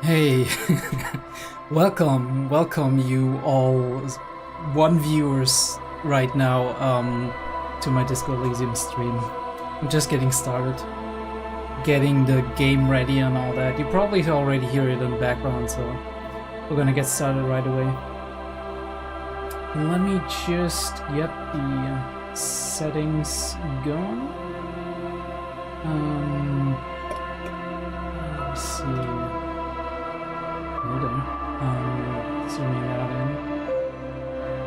Hey, welcome you all one viewers right now to my Disco Elysium stream. I'm just getting started, getting the game ready and all that. You probably already hear it in the background, so we're gonna get started right away. Let me just get the settings going. Let's see. Zooming that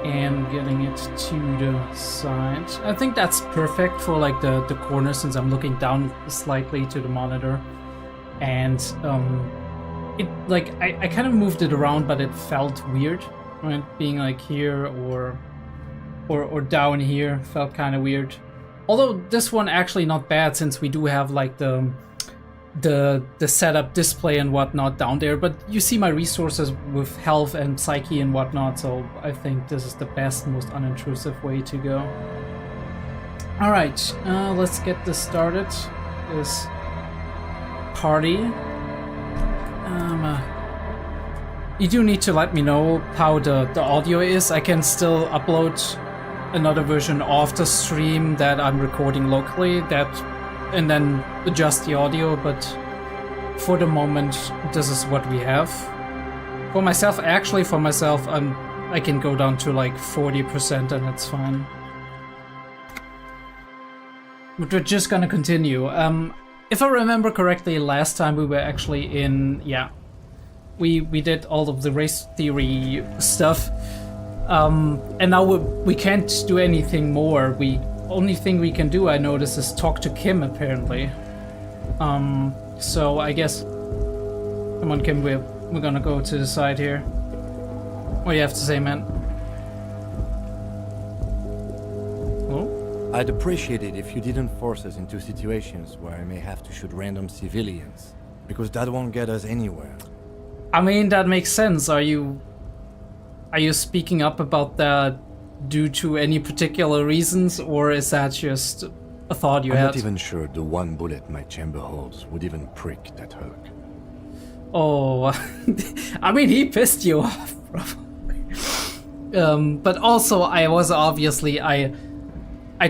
in and getting it to the side. I think that's perfect for like the corner, since I'm looking down slightly to the monitor, and it like I kind of moved it around, but it felt weird, right? Being like here or down here felt kind of weird. Although this one actually not bad, since we do have like the setup display and whatnot down there, but you see my resources with health and psyche and whatnot, so I think this is the best, most unintrusive way to go. Alright, let's get this started. This party. You do need to let me know how the audio is. I can still upload another version of the stream that I'm recording locally, and then adjust the audio, but for the moment this is what we have. For myself, I can go down to like 40% and that's fine. But we're just gonna continue. If I remember correctly, last time we were actually in, we did all of the race theory stuff, and now we can't do anything more. Only thing we can do, I notice, is talk to Kim, apparently. So I guess... Come on, Kim, we're gonna go to the side here. What do you have to say, man? Oh? I'd appreciate it if you didn't force us into situations where I may have to shoot random civilians, because that won't get us anywhere. I mean, that makes sense. Are you speaking up about that due to any particular reasons, or is that just a thought you had? I'm not even sure the one bullet my chamber holds would even prick that Hulk. Oh, I mean, he pissed you off, probably. But also, I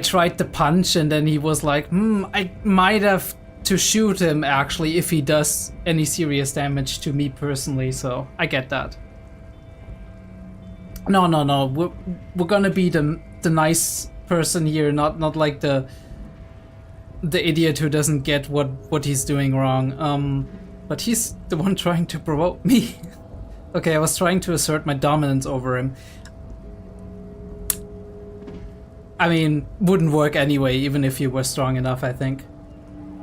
tried to punch, and then he was like, I might have to shoot him, actually, if he does any serious damage to me personally, so I get that. No. We're gonna be the nice person here, not like the idiot who doesn't get what he's doing wrong. But he's the one trying to provoke me. Okay, I was trying to assert my dominance over him. I mean, wouldn't work anyway, even if you were strong enough, I think.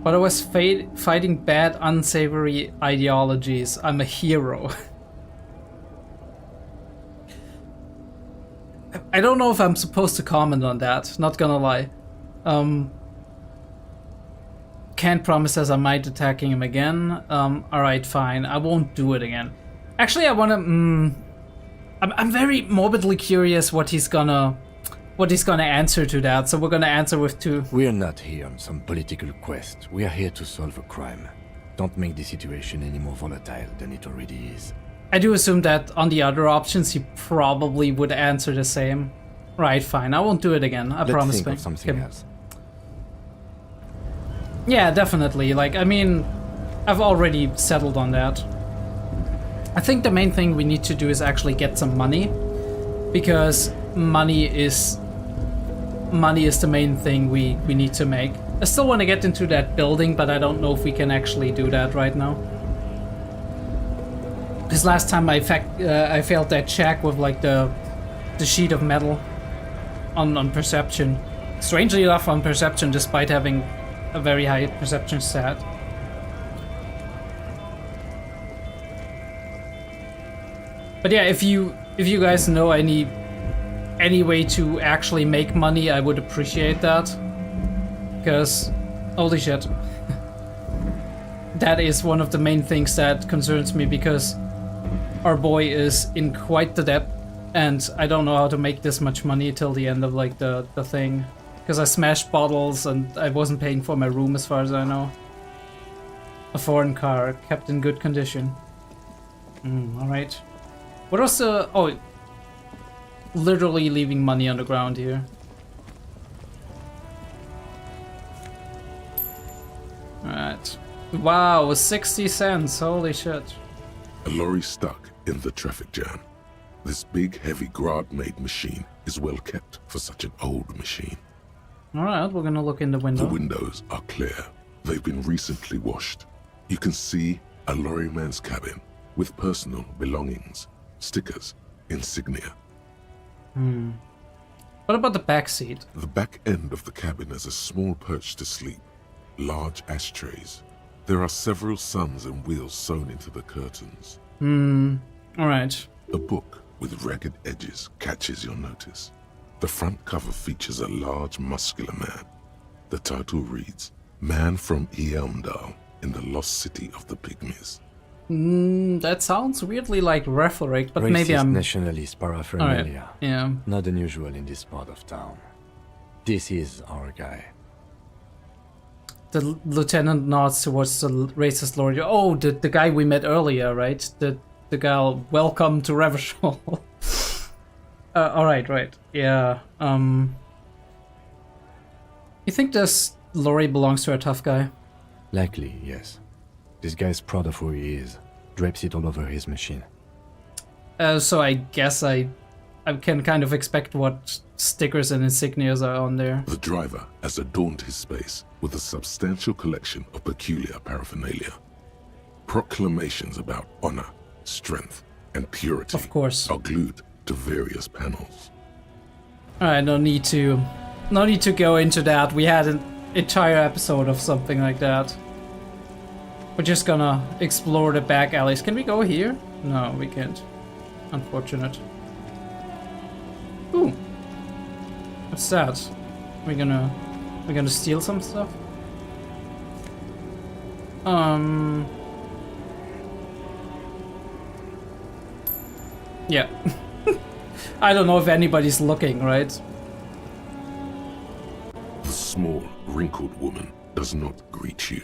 But I was fighting bad, unsavory ideologies. I'm a hero. I don't know if I'm supposed to comment on that, not gonna lie. Can't promise as I might attacking him again. Alright, fine, I won't do it again. Actually, I wanna, I'm very morbidly curious what he's gonna answer to that, so we're gonna answer with two. We're not here on some political quest. We are here to solve a crime. Don't make the situation any more volatile than it already is. I do assume that on the other options he probably would answer the same. Right, fine, I won't do it again, I promise. Let's think of something else. Yeah, definitely. Like, I mean, I've already settled on that. I think the main thing we need to do is actually get some money, because money is the main thing we need to make. I still want to get into that building, but I don't know if we can actually do that right now. Because last time I failed that check with like the sheet of metal on perception. Strangely enough, on perception, despite having a very high perception stat. But yeah, if you guys know any way to actually make money, I would appreciate that. Because holy shit, that is one of the main things that concerns me, because our boy is in quite the debt, and I don't know how to make this much money till the end of like the thing. Because I smashed bottles and I wasn't paying for my room as far as I know. A foreign car, kept in good condition. Alright. What was the... Oh, literally leaving money on the ground here. Alright. Wow, 60 cents, holy shit. A lorry stuck in the traffic jam. This big, heavy Grad-made machine is well kept for such an old machine. Alright, we're gonna look in the window. The windows are clear. They've been recently washed. You can see a lorryman's cabin with personal belongings, stickers, insignia. What about the back seat? The back end of the cabin has a small perch to sleep, large ashtrays. There are several suns and wheels sewn into the curtains. Alright. A book with ragged edges catches your notice. The front cover features a large, muscular man. The title reads, Man from Eamdal in the Lost City of the Pygmies. That sounds weirdly like rhetoric, but Racist maybe I'm... nationalist paraphernalia. Alright, yeah. Not unusual in this part of town. This is our guy. The lieutenant nods towards the racist lord. Oh, the guy we met earlier, right? The guy, welcome to Revachol. Alright, right. Yeah, You think this lorry belongs to a tough guy? Likely, yes. This guy's proud of who he is. Drapes it all over his machine. So I guess I can kind of expect what stickers and insignias are on there. The driver has adorned his space with a substantial collection of peculiar paraphernalia. Proclamations about honor, strength, and purity Of course. are glued to various panels. Alright, no need to go into that. We had an entire episode of something like that. We're just gonna explore the back alleys. Can we go here? No, we can't. Unfortunate. Ooh. What's that? We're gonna steal some stuff? Yeah. I don't know if anybody's looking, right? The small, wrinkled woman does not greet you.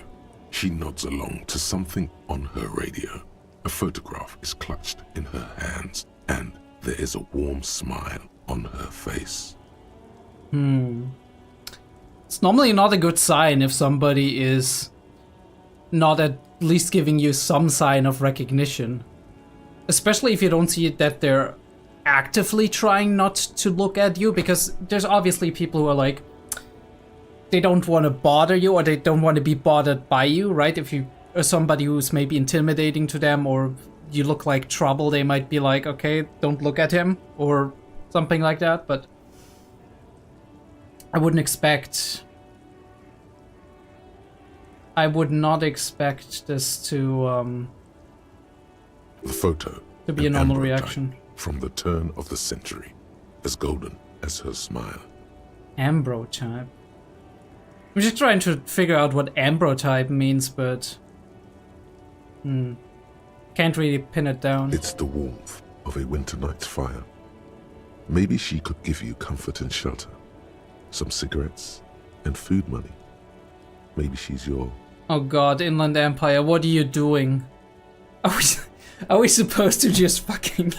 She nods along to something on her radio. A photograph is clutched in her hands, and there is a warm smile on her face. It's normally not a good sign if somebody is not at least giving you some sign of recognition. Especially if you don't see that they're actively trying not to look at you, because there's obviously people who are like, they don't want to bother you or they don't want to be bothered by you, right? If you are somebody who's maybe intimidating to them or you look like trouble, they might be like, okay, don't look at him or something like that, but I would not expect this to The photo, be a an normal ambrotype reaction. from the turn of the century, as golden as her smile. Ambrotype. I'm just trying to figure out what ambrotype means, but can't really pin it down. It's the warmth of a winter night's fire. Maybe she could give you comfort and shelter, some cigarettes and food money. Maybe she's your... Oh god, Inland Empire, what are you doing? Are we supposed to just fucking...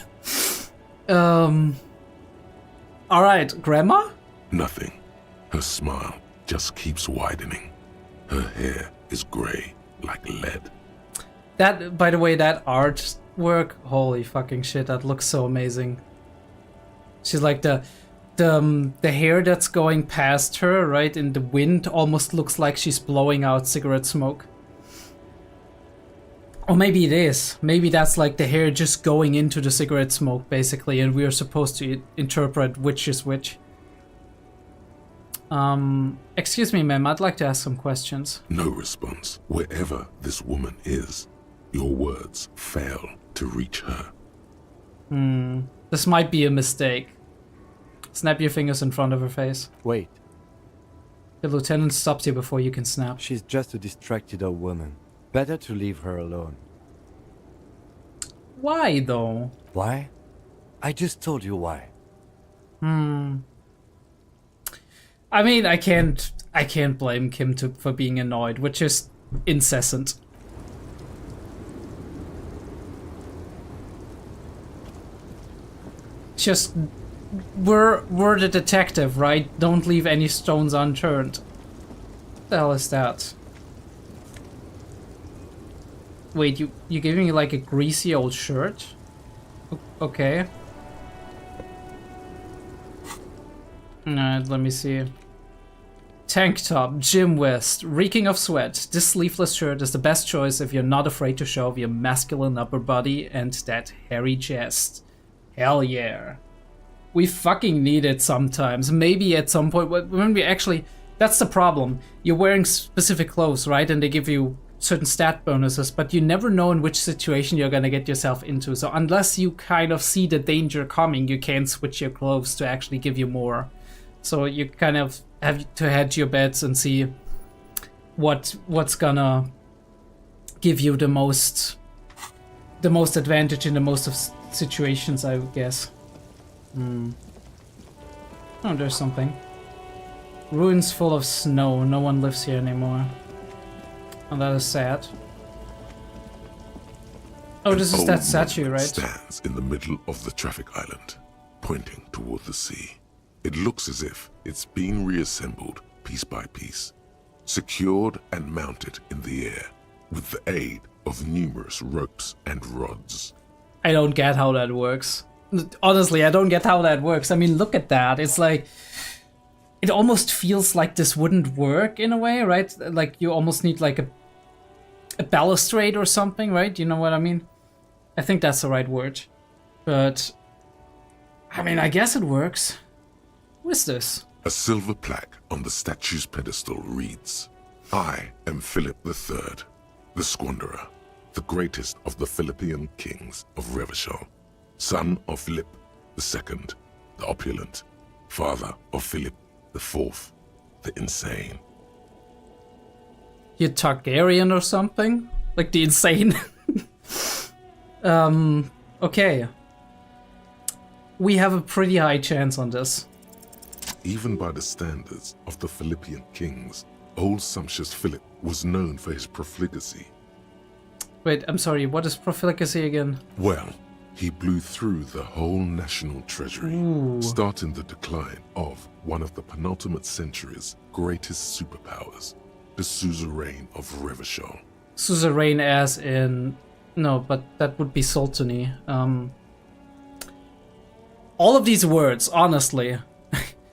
Alright, Grandma? Nothing. Her smile just keeps widening. Her hair is grey like lead. That, by the way, that artwork, holy fucking shit, that looks so amazing. She's like the hair that's going past her, right, in the wind almost looks like she's blowing out cigarette smoke. Or maybe it is. Maybe that's like the hair just going into the cigarette smoke, basically, and we are supposed to interpret which is which. Excuse me, ma'am, I'd like to ask some questions. No response. Wherever this woman is, your words fail to reach her. This might be a mistake. Snap your fingers in front of her face. Wait, The lieutenant stops you before you can snap. she's just a distracted old woman. Better to leave her alone. Why, though? Why? I just told you why. I mean, I can't blame Kim for being annoyed. We're just incessant. Just we're the detective, right? Don't leave any stones unturned. What the hell is that? Wait, you giving me like a greasy old shirt? Okay. Alright, let me see. Tank top, gym vest, reeking of sweat. This sleeveless shirt is the best choice if you're not afraid to show off your masculine upper body and that hairy chest. Hell yeah. We fucking need it sometimes. Maybe at some point when we actually... That's the problem. You're wearing specific clothes, right? And they give you certain stat bonuses, but you never know in which situation you're gonna get yourself into. So unless you kind of see the danger coming, you can't switch your clothes to actually give you more. So you kind of have to hedge your bets and see what's gonna give you the most advantage in the most of situations, I would guess. Oh, there's something. Ruins full of snow. No one lives here anymore. Oh, that is sad. Oh, this is that statue, right? Stands in the middle of the traffic island, pointing toward the sea. It looks as if it's been reassembled piece by piece, secured and mounted in the air with the aid of numerous ropes and rods. I don't get how that works. Honestly, I don't get how that works. I mean, look at that. It's like... It almost feels like this wouldn't work in a way, right? Like you almost need like a balustrade or something, right? You know what I mean? I think that's the right word. But... I mean, I guess it works. Who is this? A silver plaque on the statue's pedestal reads, I am Philip III, the Squanderer, the greatest of the Philippian kings of Revachol, son of Philip II, the opulent, father of Philip IV, the insane. You Targaryen or something? Like the insane? Okay. We have a pretty high chance on this. Even by the standards of the Philippian kings, old sumptuous Philip was known for his profligacy. Wait, I'm sorry, what is profligacy again? Well, he blew through the whole national treasury, starting the decline of one of the penultimate century's greatest superpowers, the suzerain of Revachol. Suzerain as in... No, but that would be sultany. All of these words, honestly.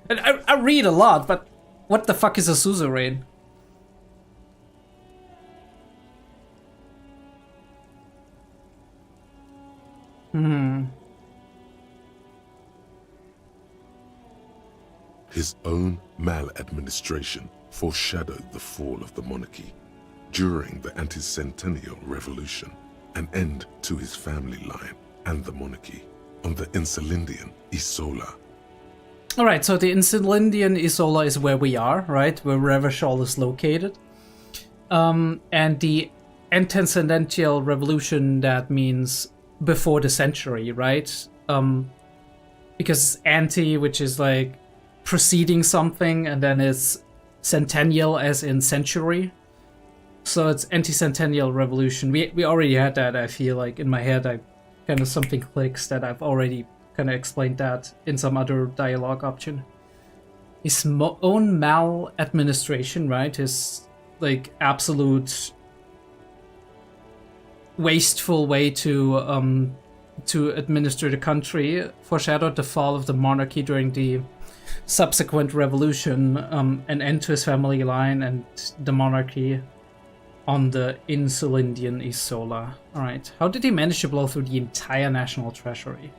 I read a lot, but what the fuck is a suzerain? His own maladministration foreshadowed the fall of the monarchy during the anti-centennial revolution, an end to his family line and the monarchy on the Insulindian Isola. Alright, so the Insulindian Isola is where we are, right? Where Revachol is located. And the anti-centennial revolution, that means before the century, right? Because anti, which is like preceding something, and then it's centennial as in century. So it's anti-centennial revolution. We already had that, I feel like. In my head, I kind of something clicks that I've already kind of explained that in some other dialogue option. His own maladministration, right? His like absolute wasteful way to administer the country foreshadowed the fall of the monarchy during the subsequent revolution, an end to his family line and the monarchy on the Insulindian Isola. Alright, how did he manage to blow through the entire national treasury?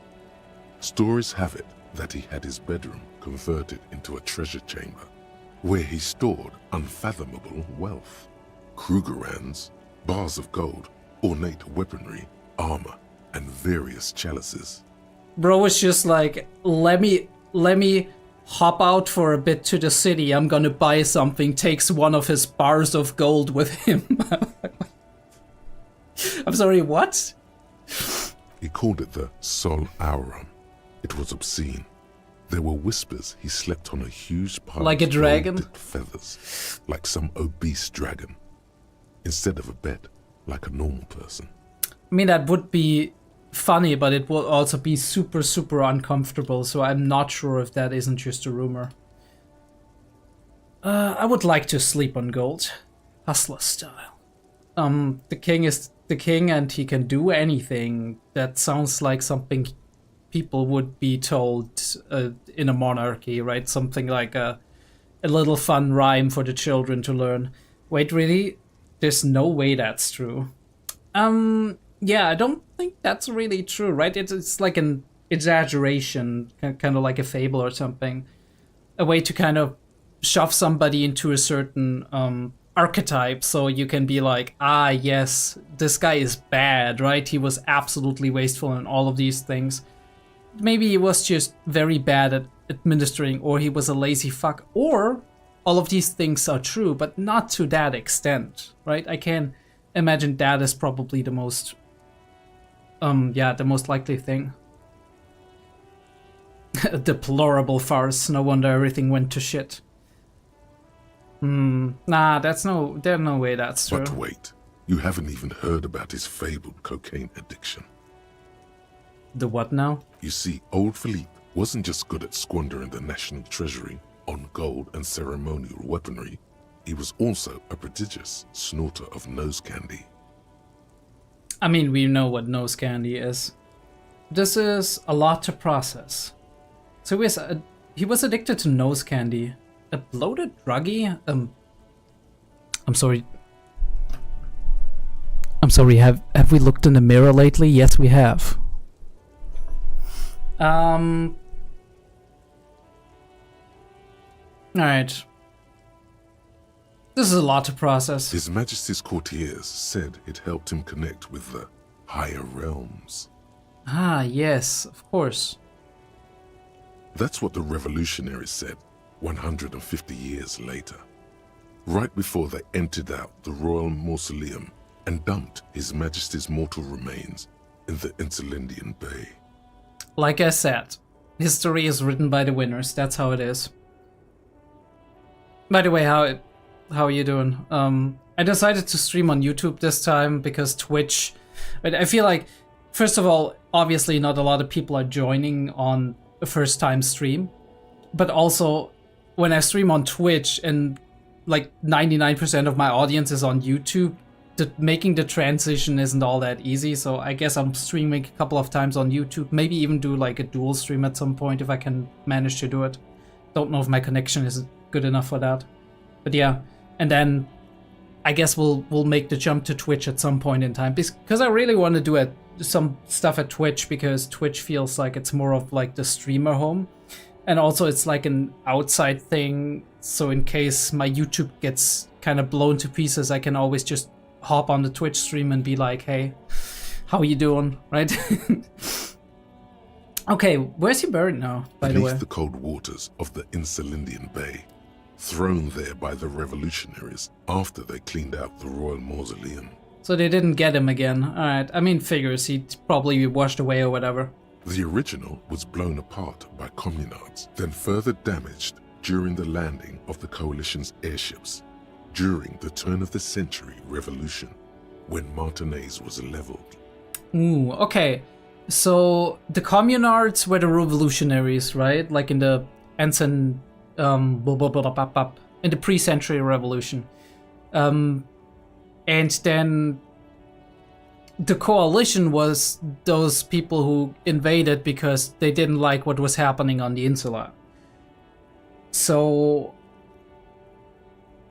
Stories have it that he had his bedroom converted into a treasure chamber, where he stored unfathomable wealth. Krugerrands, bars of gold, ornate weaponry, armor, and various chalices. Bro was just like, let me hop out for a bit to the city, I'm gonna buy something, takes one of his bars of gold with him. I'm sorry, what? He called it the Sol Aurum. It was obscene. There were whispers he slept on a huge pile like a dragon? of feathers, like some obese dragon, instead of a bed, like a normal person. I mean, that would be funny, but it will also be super, super uncomfortable, so I'm not sure if that isn't just a rumor. I would like to sleep on gold. Hustler style. The king is the king and he can do anything. That sounds like something people would be told in a monarchy, right? Something like a little fun rhyme for the children to learn. Wait, really? There's no way that's true. Yeah, I don't think that's really true, right? It's like an exaggeration, kind of like a fable or something. A way to kind of shove somebody into a certain archetype, so you can be like, ah, yes, this guy is bad, right? He was absolutely wasteful in all of these things. Maybe he was just very bad at administering, or he was a lazy fuck, or all of these things are true, but not to that extent, right? I can imagine that is probably the most, the most likely thing. A deplorable farce. No wonder everything went to shit. Nah, there's no way that's true. But wait, you haven't even heard about his fabled cocaine addiction. The what now? You see, old Philippe wasn't just good at squandering the national treasury on gold and ceremonial weaponry, he was also a prodigious snorter of nose candy. I mean, we know what nose candy is. This is a lot to process. So he was addicted to nose candy. A bloated druggie? I'm sorry. Have we looked in the mirror lately? Yes, we have. Alright. This is a lot to process. His Majesty's courtiers said it helped him connect with the higher realms. Ah, yes, of course. That's what the revolutionaries said 150 years later, right before they emptied out the royal mausoleum and dumped His Majesty's mortal remains in the Insulindian Bay. Like I said, history is written by the winners. That's how it is. By the way, how are you doing? I decided to stream on YouTube this time because Twitch. I feel like, first of all, obviously not a lot of people are joining on a first-time stream, but also when I stream on Twitch and like 99% of my audience is on YouTube, making the transition isn't all that easy. So I guess I'm streaming a couple of times on YouTube, maybe even do like a dual stream at some point if I can manage to do it. Don't know if my connection is good enough for that, but yeah. And then I guess we'll make the jump to Twitch at some point in time, because I really want to do some stuff at Twitch, because Twitch feels like it's more of like the streamer home, and also it's like an outside thing, so in case my YouTube gets kind of blown to pieces, I can always just hop on the Twitch stream and be like, hey, how you doing, right? Okay, where's he buried now, by the way? Beneath the cold waters of the Insulindian Bay, thrown there by the revolutionaries after they cleaned out the royal mausoleum. So they didn't get him again. Alright, I mean, figures, he'd probably be washed away or whatever. The original was blown apart by communards, then further damaged during the landing of the coalition's airships during the turn-of-the-century revolution, when Martinez was leveled. Ooh, okay. So the communards were the revolutionaries, right? Like in the in the pre-century revolution. And then the coalition was those people who invaded because they didn't like what was happening on the insula. So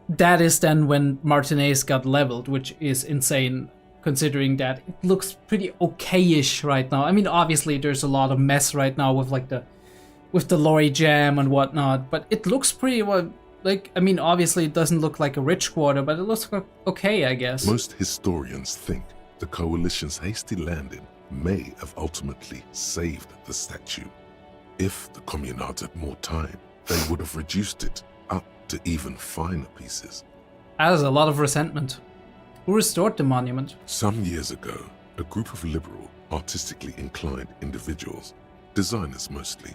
that is then when Martinez got leveled, which is insane considering that it looks pretty okay-ish right now. I mean, obviously there's a lot of mess right now with like the lorry jam and whatnot, but it looks pretty well. Like, I mean, obviously it doesn't look like a rich quarter, but it looks okay, I guess. Most historians think the coalition's hasty landing may have ultimately saved the statue. If the communards had more time, they would have reduced it up to even finer pieces. That is a lot of resentment. Who restored the monument? Some years ago, a group of liberal, artistically inclined individuals, designers mostly,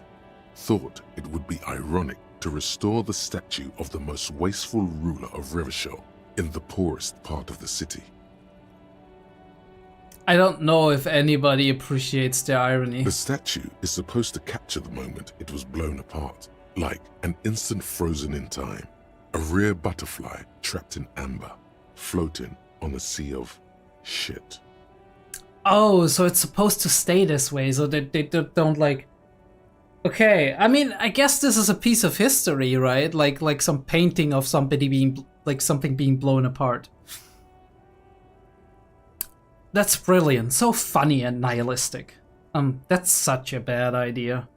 thought it would be ironic to restore the statue of the most wasteful ruler of Revachol in the poorest part of the city. I don't know if anybody appreciates the irony. The statue is supposed to capture the moment it was blown apart, like an instant frozen in time. A rare butterfly trapped in amber, floating on a sea of shit. Oh, so it's supposed to stay this way, so that they don't like... Okay, I mean, I guess this is a piece of history, right? Like some painting of somebody being... like something being blown apart. That's brilliant. So funny and nihilistic. That's such a bad idea.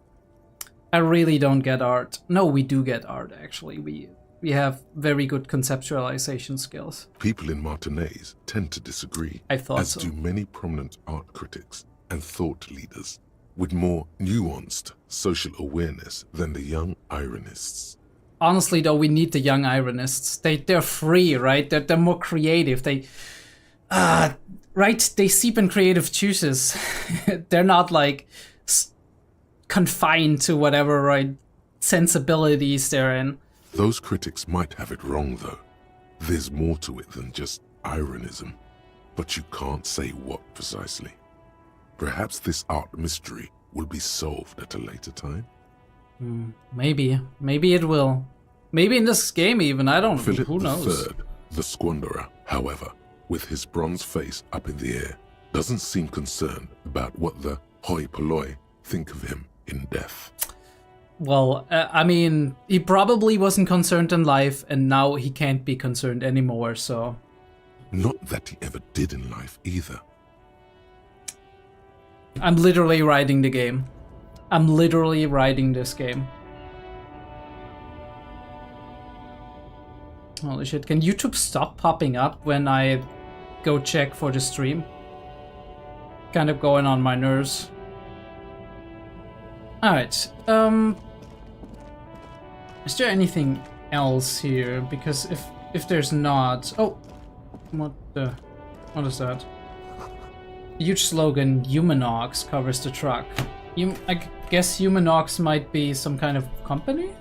I really don't get art. No, we do get art, actually. We have very good conceptualization skills. People in Martinez tend to disagree, I thought as so. do many prominent art critics and thought leaders with more nuanced social awareness than the young ironists. Honestly, though, we need the young ironists. They're free, right? They're more creative. Right? They seep in creative juices. They're not like confined to whatever right sensibilities they're in. Those critics might have it wrong, though. There's more to it than just ironism, but you can't say what precisely. Perhaps this art mystery will be solved at a later time? Maybe it will. Maybe in this game even, I don't know, Philip who knows? III, the Squanderer, however, with his bronze face up in the air, doesn't seem concerned about what the hoi polloi think of him in death. Well, I mean, he probably wasn't concerned in life, and now he can't be concerned anymore, so... Not that he ever did in life, either. I'm literally writing the game. I'm literally writing this game. Holy shit, can YouTube stop popping up when I go check for the stream? Kind of going on my nerves. Alright, is there anything else here? Because if there's not... Oh! What is that? Huge slogan, Humanox covers the truck. I guess Humanox might be some kind of company?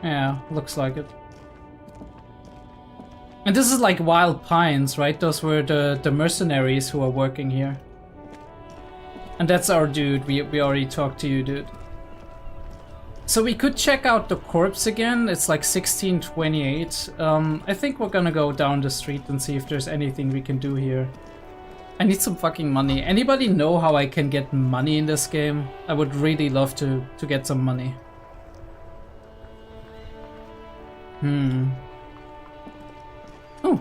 Yeah, looks like it. And this is like Wild Pines, right? Those were the mercenaries who are working here. And that's our dude. We already talked to you, dude. So we could check out the corpse again. It's like 1628. I think we're gonna go down the street and see if there's anything we can do here. I need some fucking money. Anybody know how I can get money in this game? I would really love to get some money. Oh.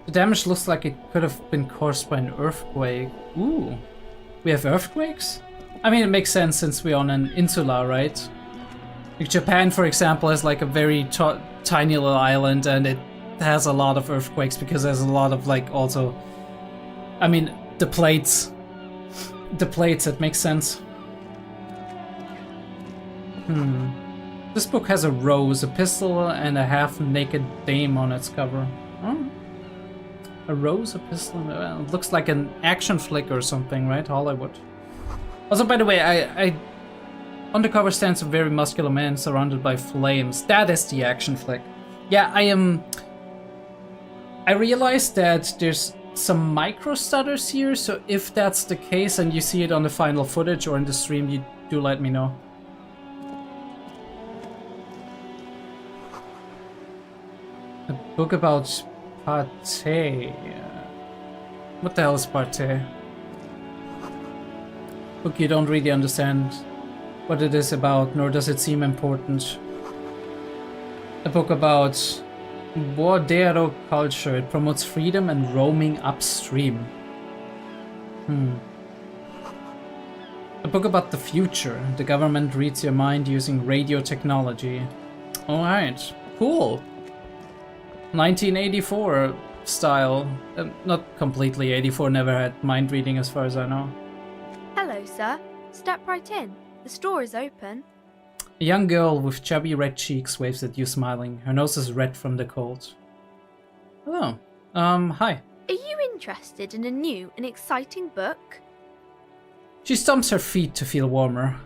The damage looks like it could have been caused by an earthquake. Ooh. We have earthquakes? I mean, it makes sense since we're on an insula, right? Like Japan, for example, is like a very tiny little island, and it has a lot of earthquakes because there's a lot of like also... I mean, the plates. The plates, it makes sense. This book has a rose, a pistol, and a half-naked dame on its cover. Oh. A rose, a pistol, it looks like an action flick or something, right? Hollywood. Also, by the way, on the cover stands a very muscular man surrounded by flames. That is the action flick. Yeah, I realized that there's some micro stutters here, so if that's the case and you see it on the final footage or in the stream, you do let me know. A book about Partey. What the hell is Partey? Book you don't really understand what it is about, nor does it seem important. A book about Bordero culture. It promotes freedom and roaming upstream. A book about the future. The government reads your mind using radio technology. Alright, cool. 1984 style. Not completely, 84 never had mind reading as far as I know. Hello, sir. Step right in. The store is open. A young girl with chubby red cheeks waves at you smiling. Her nose is red from the cold. Hello. Hi. Are you interested in a new and exciting book? She stomps her feet to feel warmer.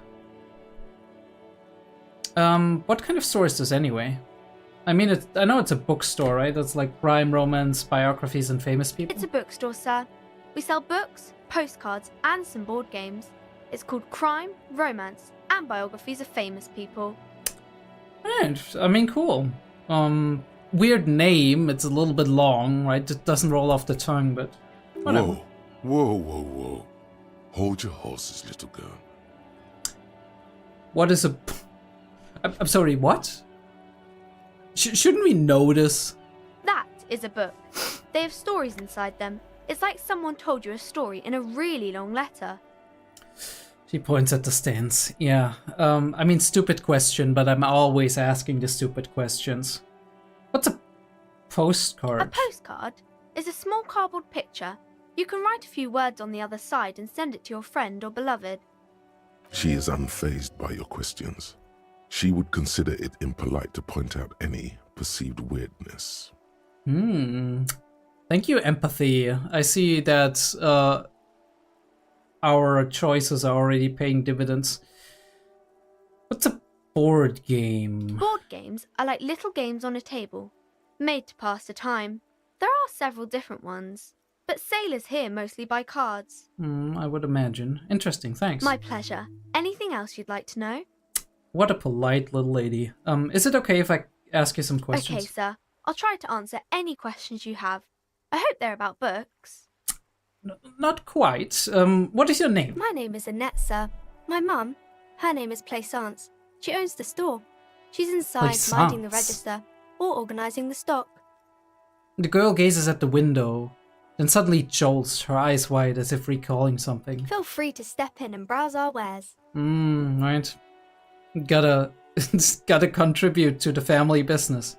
What kind of store is this anyway? I mean, I know it's a bookstore, right? It's like crime, romance, biographies, and famous people. It's a bookstore, sir. We sell books, postcards, and some board games. It's called Crime, Romance, and Biographies of Famous People. I mean, cool. Weird name. It's a little bit long, right? It doesn't roll off the tongue, but whatever. Whoa. Hold your horses, little girl. What is a... I'm sorry, what? Shouldn't we know this? That is a book. They have stories inside them. It's like someone told you a story in a really long letter. She points at the stands. Yeah. I mean, stupid question, but I'm always asking the stupid questions. What's a postcard? A postcard is a small cardboard picture. You can write a few words on the other side and send it to your friend or beloved. She is unfazed by your questions. She would consider it impolite to point out any perceived weirdness. Thank you, empathy. I see that our choices are already paying dividends. What's a board game? Board games are like little games on a table, made to pass the time. There are several different ones, but sailors here mostly buy cards. I would imagine. Interesting, thanks. My pleasure. Anything else you'd like to know? What a polite little lady. Is it okay if I ask you some questions? Okay, sir. I'll try to answer any questions you have. I hope they're about books. Not quite. What is your name? My name is Annette, sir. My mum, her name is Plaisance. She owns the store. She's inside minding the register or organising the stock. The girl gazes at the window, then suddenly jolts, her eyes wide as if recalling something. Feel free to step in and browse our wares. Right. Gotta contribute to the family business.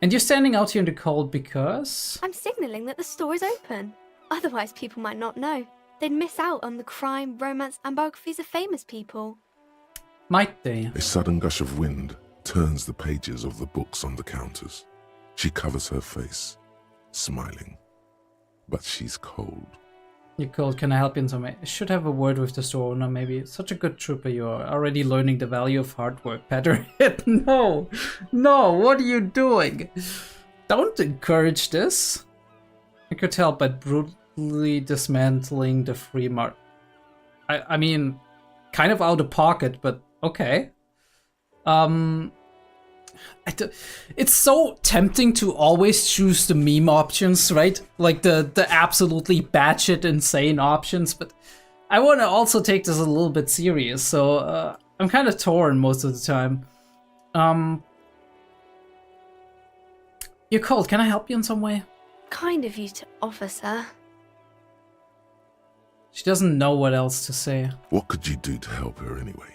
And you're standing out here in the cold because? I'm signalling that the store is open. Otherwise, people might not know. They'd miss out on the crime, romance, and biographies of famous people. Might they? A sudden gush of wind turns the pages of the books on the counters. She covers her face, smiling. But she's cold. You're cold. Can I help you in some way? I should have a word with the store owner, maybe. Such a good trooper you are. Already learning the value of hard work. Pat her head. No, what are you doing? Don't encourage this. I could help by brutally dismantling the free market. I mean, kind of out of pocket, but okay. It's so tempting to always choose the meme options, right? Like the absolutely batshit insane options, but I want to also take this a little bit serious, so I'm kind of torn most of the time. You're cold. Can I help you in some way? Kind of you to offer, sir. She doesn't know what else to say. What could you do to help her anyway?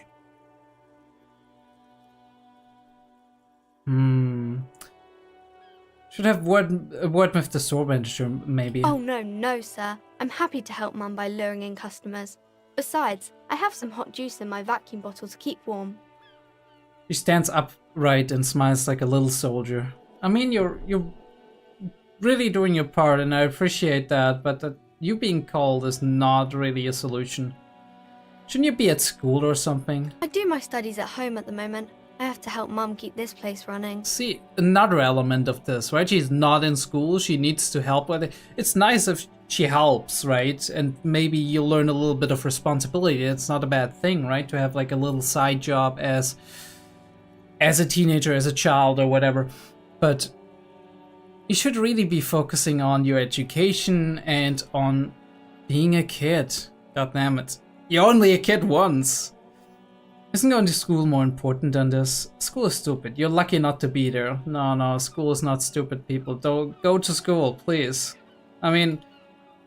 Should have a word with the store manager, maybe. Oh, no, sir. I'm happy to help Mum by luring in customers. Besides, I have some hot juice in my vacuum bottle to keep warm. She stands upright and smiles like a little soldier. I mean, you're really doing your part, and I appreciate that, but you being cold is not really a solution. Shouldn't you be at school or something? I do my studies at home at the moment. I have to help Mum keep this place running. See, another element of this, right? She's not in school, she needs to help with it. It's nice if she helps, right? And maybe you'll learn a little bit of responsibility. It's not a bad thing, right? To have like a little side job as a teenager, as a child or whatever. But you should really be focusing on your education and on being a kid. God damn it. You're only a kid once. Isn't going to school more important than this? School is stupid. You're lucky not to be there. No, school is not stupid, people. Don't go to school, please. I mean,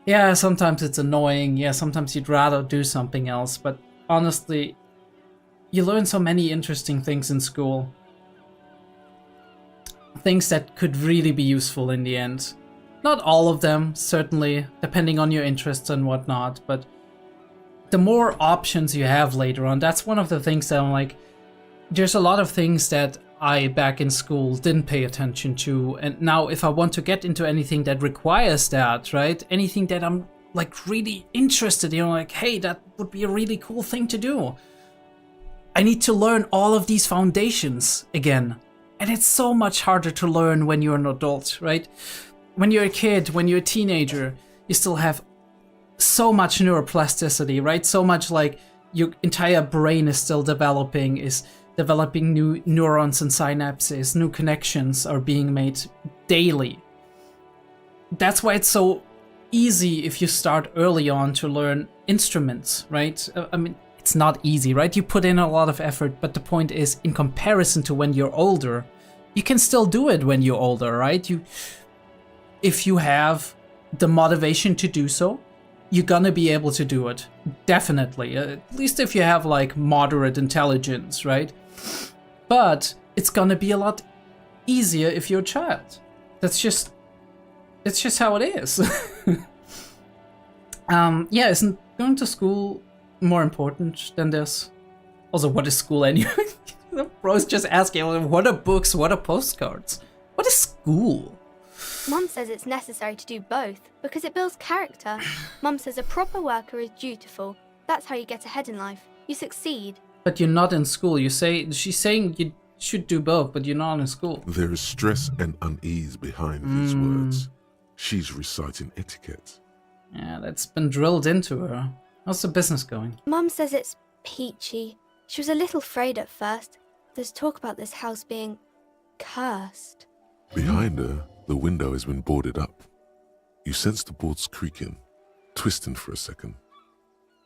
yeah, sometimes it's annoying. Yeah, sometimes you'd rather do something else. But honestly, you learn so many interesting things in school. Things that could really be useful in the end. Not all of them, certainly, depending on your interests and whatnot, but the more options you have later on, that's one of the things that I'm like, there's a lot of things that I, back in school, didn't pay attention to, and now if I want to get into anything that requires that, right, anything that I'm like really interested in, like, hey, that would be a really cool thing to do, I need to learn all of these foundations again. And it's so much harder to learn when you're an adult, right? When you're a kid, when you're a teenager, you still have so much neuroplasticity, right? So much like your entire brain is still developing, new neurons and synapses, new connections are being made daily. That's why it's so easy if you start early on to learn instruments, right? I mean, it's not easy, right? You put in a lot of effort, but the point is, in comparison to when you're older, you can still do it when you're older, right? If you have the motivation to do so, you're gonna be able to do it. Definitely. At least if you have like moderate intelligence, right? But it's gonna be a lot easier if you're a child. It's just how it is. Yeah, isn't going to school more important than this? Also, what is school anyway? Bro's just asking, what are books, what are postcards? What is school? Mum says it's necessary to do both because it builds character. Mum says a proper worker is dutiful. That's how you get ahead in life. You succeed. But you're not in school. She's saying you should do both, but you're not in school. There is stress and unease behind these words. She's reciting etiquette. Yeah, that's been drilled into her. How's the business going? Mum says it's peachy. She was a little afraid at first. There's talk about this house being cursed. Behind her, the window has been boarded up. You sense the boards creaking, twisting for a second,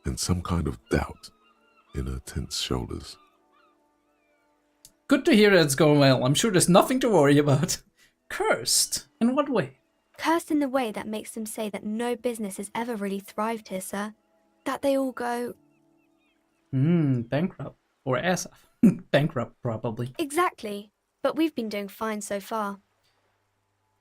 and some kind of doubt in her tense shoulders. Good to hear that it's going well. I'm sure there's nothing to worry about. Cursed? In what way? Cursed in the way that makes them say that no business has ever really thrived here, sir. That they all go... Bankrupt. Or as bankrupt, probably. Exactly. But we've been doing fine so far.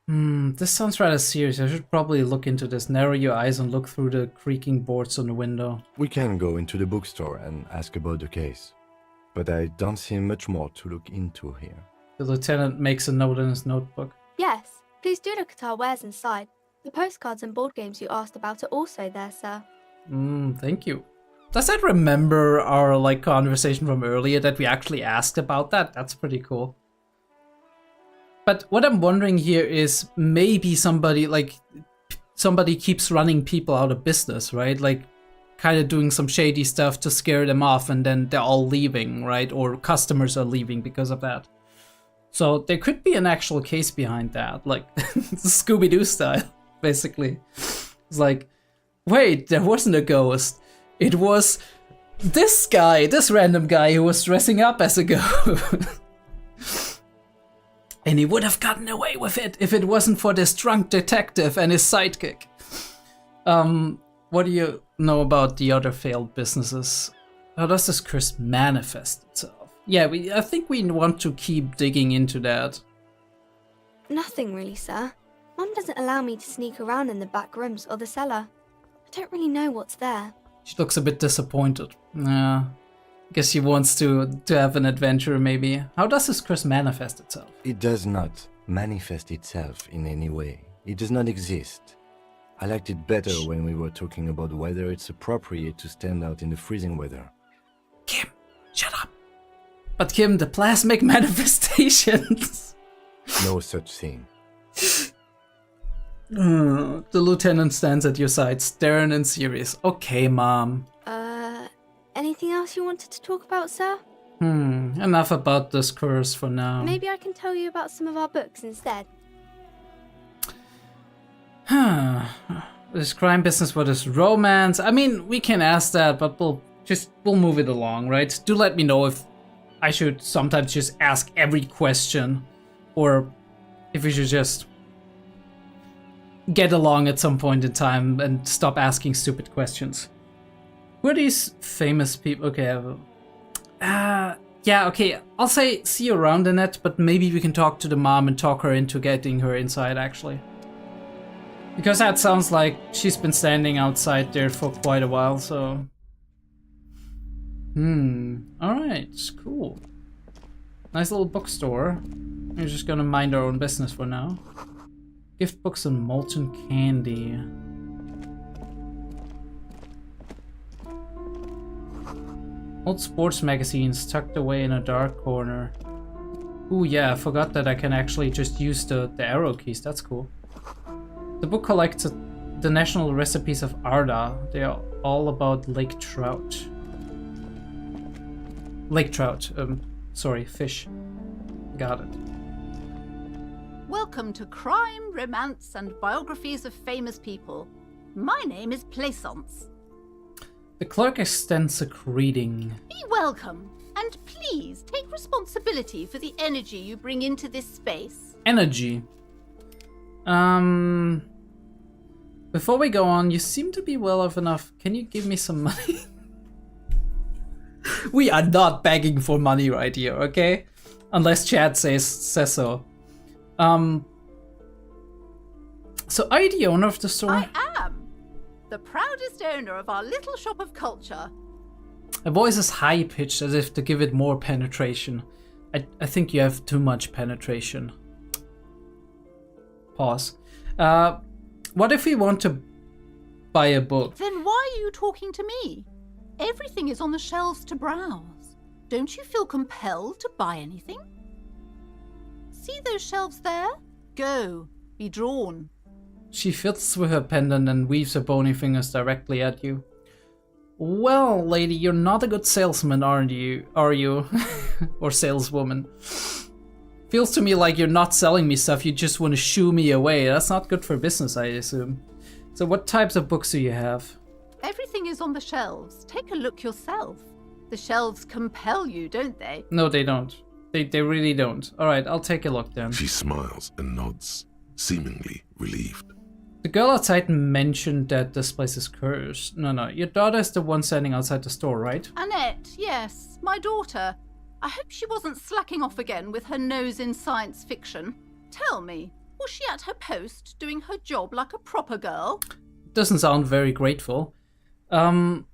This sounds rather serious. I should probably look into this. Narrow your eyes and look through the creaking boards on the window. We can go into the bookstore and ask about the case. But I don't see much more to look into here. The lieutenant makes a note in his notebook. Yes, please do look at our wares inside. The postcards and board games you asked about are also there, sir. Thank you. Does that remember our conversation from earlier that we actually asked about that? That's pretty cool. But what I'm wondering here is maybe somebody keeps running people out of business, right? Like kind of doing some shady stuff to scare them off and then they're all leaving, right? Or customers are leaving because of that. So there could be an actual case behind that, like Scooby-Doo style, basically. It's like, wait, there wasn't a ghost. It was this random guy who was dressing up as a ghost. And he would have gotten away with it if it wasn't for this drunk detective and his sidekick. What do you know about the other failed businesses? How does this curse manifest itself? Yeah, I think we want to keep digging into that. Nothing really, sir. Mum doesn't allow me to sneak around in the back rooms or the cellar. I don't really know what's there. She looks a bit disappointed. Yeah. Guess she wants to have an adventure, maybe. How does this curse manifest itself? It does not manifest itself in any way. It does not exist. I liked it better when we were talking about whether it's appropriate to stand out in the freezing weather. Kim, shut up. But Kim, the plasmic manifestations. No such thing. The lieutenant stands at your side, stern and serious. Okay, Mom. Anything else you wanted to talk about, sir? Enough about this curse for now. Maybe I can tell you about some of our books instead. This crime business, what is romance? I mean, we can ask that, but we'll move it along, right? Do let me know if I should sometimes just ask every question, or if we should just get along at some point in time and stop asking stupid questions. Who are these famous people? Okay, yeah, okay, I'll say see you around, Annette, but maybe we can talk to the mom and talk her into getting her inside, actually. Because that sounds like she's been standing outside there for quite a while, so... Alright, cool. Nice little bookstore. We're just gonna mind our own business for now. Gift books and molten candy. Old sports magazines tucked away in a dark corner. Ooh, yeah, I forgot that I can actually just use the arrow keys. That's cool. The book collects the national recipes of Arda. They are all about lake trout. Lake trout. Sorry, fish. Got it. Welcome to Crime, Romance, and Biographies of Famous People. My name is Plaisance. The clerk extends a greeting. Be welcome, and please take responsibility for the energy you bring into this space. Energy. Before we go on, you seem to be well off enough. Can you give me some money? We are not begging for money right here, okay? Unless Chad says so. So are you the owner of the store? I am. The proudest owner of our little shop of culture. Her voice is high-pitched as if to give it more penetration. I think you have too much penetration. Pause. What if we want to buy a book? Then why are you talking to me? Everything is on the shelves to browse. Don't you feel compelled to buy anything? See those shelves there? Go. Be drawn. She fiddles with her pendant and weaves her bony fingers directly at you. Well, lady, you're not a good salesman, aren't you? Are you? Or saleswoman. Feels to me like you're not selling me stuff, you just want to shoo me away. That's not good for business, I assume. So what types of books do you have? Everything is on the shelves. Take a look yourself. The shelves compel you, don't they? No, they don't. They really don't. Alright, I'll take a look then. She smiles and nods, seemingly relieved. The girl outside mentioned that this place is cursed. No, your daughter is the one standing outside the store, right? Annette, yes, my daughter. I hope she wasn't slacking off again with her nose in science fiction. Tell me, was she at her post doing her job like a proper girl? Doesn't sound very grateful. No,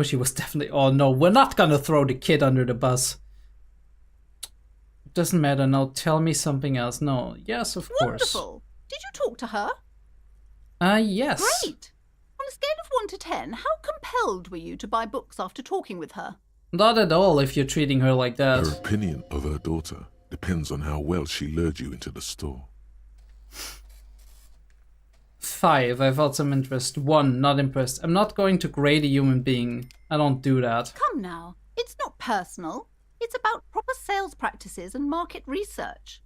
she was definitely... Oh no, we're not gonna throw the kid under the bus. Doesn't matter, now tell me something else. No, yes, of course. Wonderful. Did you talk to her? Yes. Great. On a scale of 1 to 10, how compelled were you to buy books after talking with her? Not at all if you're treating her like that. Her opinion of her daughter depends on how well she lured you into the store. 5, I felt some interest. 1, not impressed. I'm not going to grade a human being. I don't do that. Come now, it's not personal. It's about proper sales practices and market research.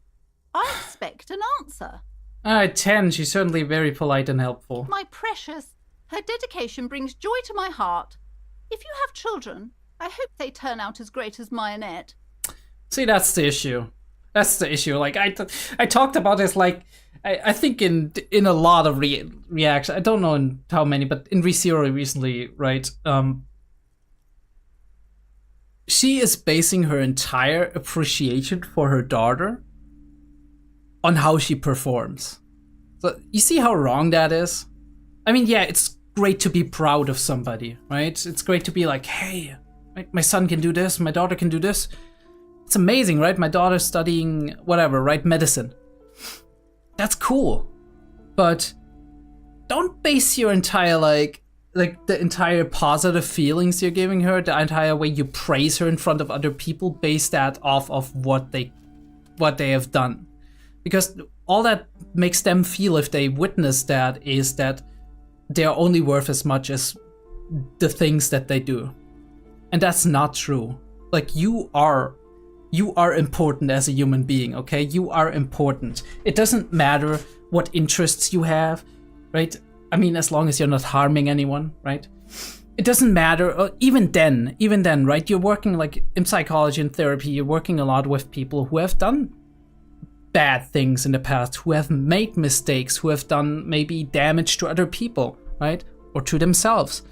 I expect an answer. 10, she's certainly very polite and helpful. My precious, her dedication brings joy to my heart. If you have children, I hope they turn out as great as my Annette. See, that's the issue. That's the issue. Like, I talked about this, like, I think in a lot of reactions. I don't know in how many, but in ReZero recently, right? She is basing her entire appreciation for her daughter on how she performs. So you see how wrong that is? I mean, yeah, it's great to be proud of somebody, right? It's great to be like, hey, my son can do this, my daughter can do this. It's amazing, right? My daughter's studying whatever, right? Medicine. That's cool. But don't base your entire like the entire positive feelings you're giving her, the entire way you praise her in front of other people, base that off of what they have done. Because all that makes them feel if they witness that is that they are only worth as much as the things that they do. And that's not true. Like, you are important as a human being, okay? You are important. It doesn't matter what interests you have, right? I mean, as long as you're not harming anyone, right? It doesn't matter. Even then, right? You're working like in psychology and therapy, you're working a lot with people who have done bad things in the past, who have made mistakes, who have done maybe damage to other people, right? Or to themselves.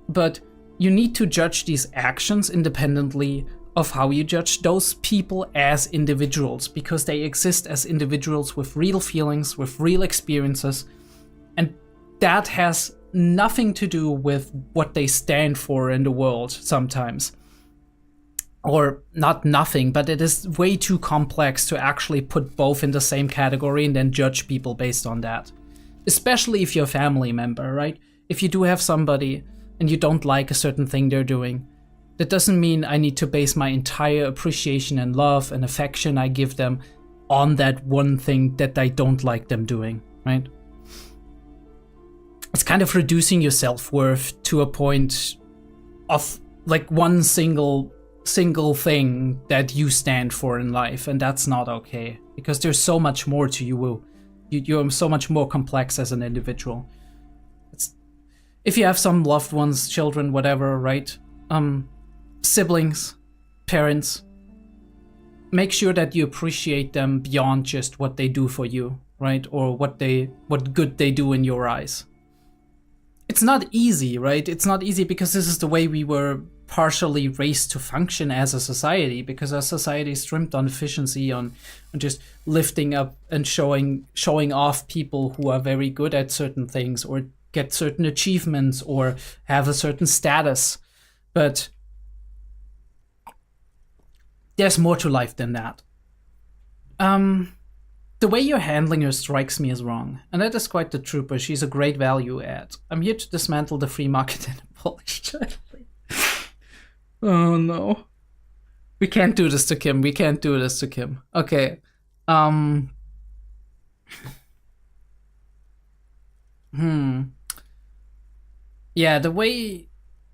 But you need to judge these actions independently of how you judge those people as individuals, because they exist as individuals with real feelings, with real experiences, and that has nothing to do with what they stand for in the world sometimes. Or not nothing, but it is way too complex to actually put both in the same category and then judge people based on that. Especially if you're a family member, right? If you do have somebody and you don't like a certain thing they're doing, that doesn't mean I need to base my entire appreciation and love and affection I give them on that one thing that I don't like them doing, right? It's kind of reducing your self-worth to a point of like one single thing that you stand for in life, and that's not okay, because there's so much more to you. You're so much more complex as an individual. If you have some loved ones, children, whatever, right? Siblings, parents, make sure that you appreciate them beyond just what they do for you, right? Or what good they do in your eyes. It's not easy, right? It's not easy because this is the way we were partially raised to function as a society, because our society is trimmed on efficiency, on just lifting up and showing off people who are very good at certain things or get certain achievements or have a certain status. But there's more to life than that. The way you're handling her strikes me as wrong, and that is quite the trooper. She's a great value add. I'm here to dismantle the free market and abolish child labor. Oh no. We can't do this to Kim. We can't do this to Kim. Okay. Yeah, the way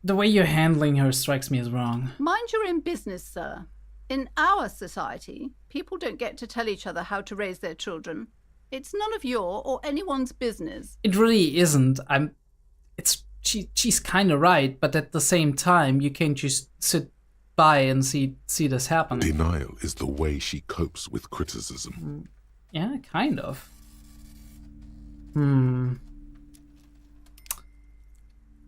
you're handling her strikes me as wrong. Mind your own business, sir. In our society, people don't get to tell each other how to raise their children. It's none of your or anyone's business. It really isn't. She's kind of right, but at the same time, you can't just sit by and see this happen. Denial is the way she copes with criticism. Yeah, kind of. I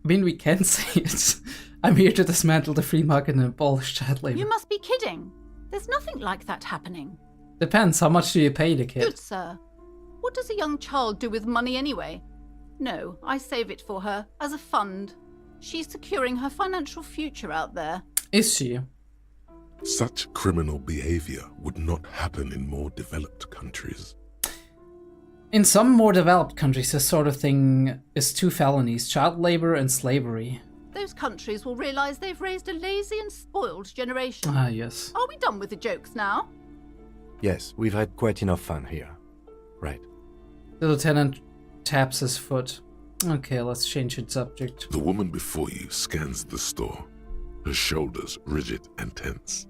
mean, we can say it. I'm here to dismantle the free market and abolish child labor. You must be kidding. There's nothing like that happening. Depends. How much do you pay the kid? Good, sir. What does a young child do with money anyway? No, I save it for her as a fund. She's securing her financial future out there. Is she? Such criminal behavior would not happen in more developed countries. In some more developed countries, this sort of thing is 2 felonies: child labor and slavery. Those countries will realize they've raised a lazy and spoiled generation. Ah, yes. Are we done with the jokes now? Yes, we've had quite enough fun here. Right. The lieutenant taps his foot. Okay, let's change the subject. The woman before you scans the store, her shoulders rigid and tense.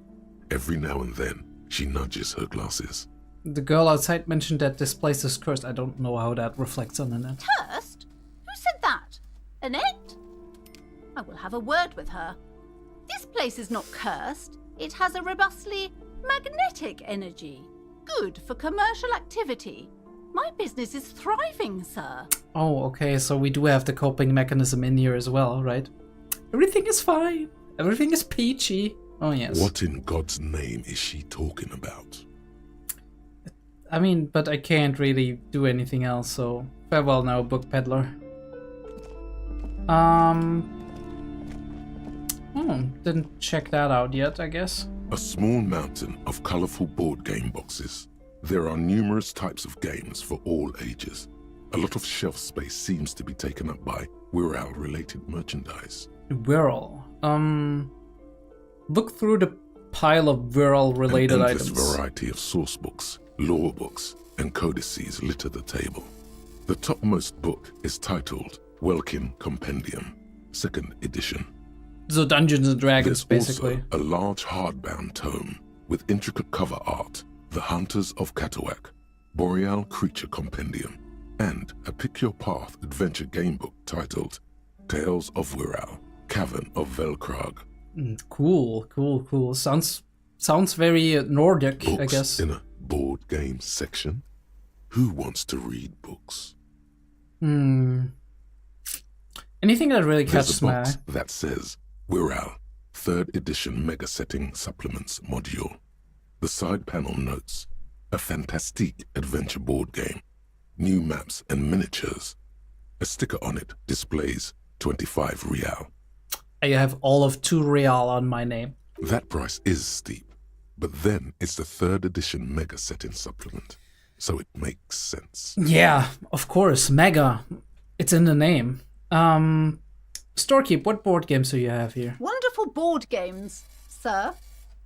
Every now and then, she nudges her glasses. The girl outside mentioned that this place is cursed. I don't know how that reflects on the net. Cursed? Who said that? Annette? I will have a word with her. This place is not cursed. It has a robustly magnetic energy. Good for commercial activity. My business is thriving, sir. Oh, okay, so we do have the coping mechanism in here as well, right? Everything is fine. Everything is peachy. Oh, yes. What in God's name is she talking about? I mean, but I can't really do anything else, so farewell now, book peddler. Didn't check that out yet, I guess. A small mountain of colorful board game boxes. There are numerous types of games for all ages. A lot of shelf space seems to be taken up by Wirral-related merchandise. Wirral. Look through the pile of Wirral-related An endless items. variety of source books, lore books, and codices litter the table. The topmost book is titled Welkin Compendium, 2nd edition. So Dungeons and Dragons, There's basically. also a large hardbound tome with intricate cover art, The Hunters of Katawak, Boreal Creature Compendium, and a pick-your-path adventure game book titled Tales of Wirral, Cavern of Velkrag. Cool. Sounds very Nordic, Books I guess. in a board game section? Who wants to read books? Anything that really There's catches a my eye. box that says Wirral, 3rd edition Mega Setting Supplements Module. The side panel notes, a fantastique adventure board game, new maps and miniatures. A sticker on it displays 25 real. I have all of 2 real on my name. That price is steep, but then it's the 3rd edition Mega Setting Supplement, so it makes sense. Yeah, of course, mega. It's in the name. Storekeep, what board games do you have here? Wonderful wonderful board games, sir.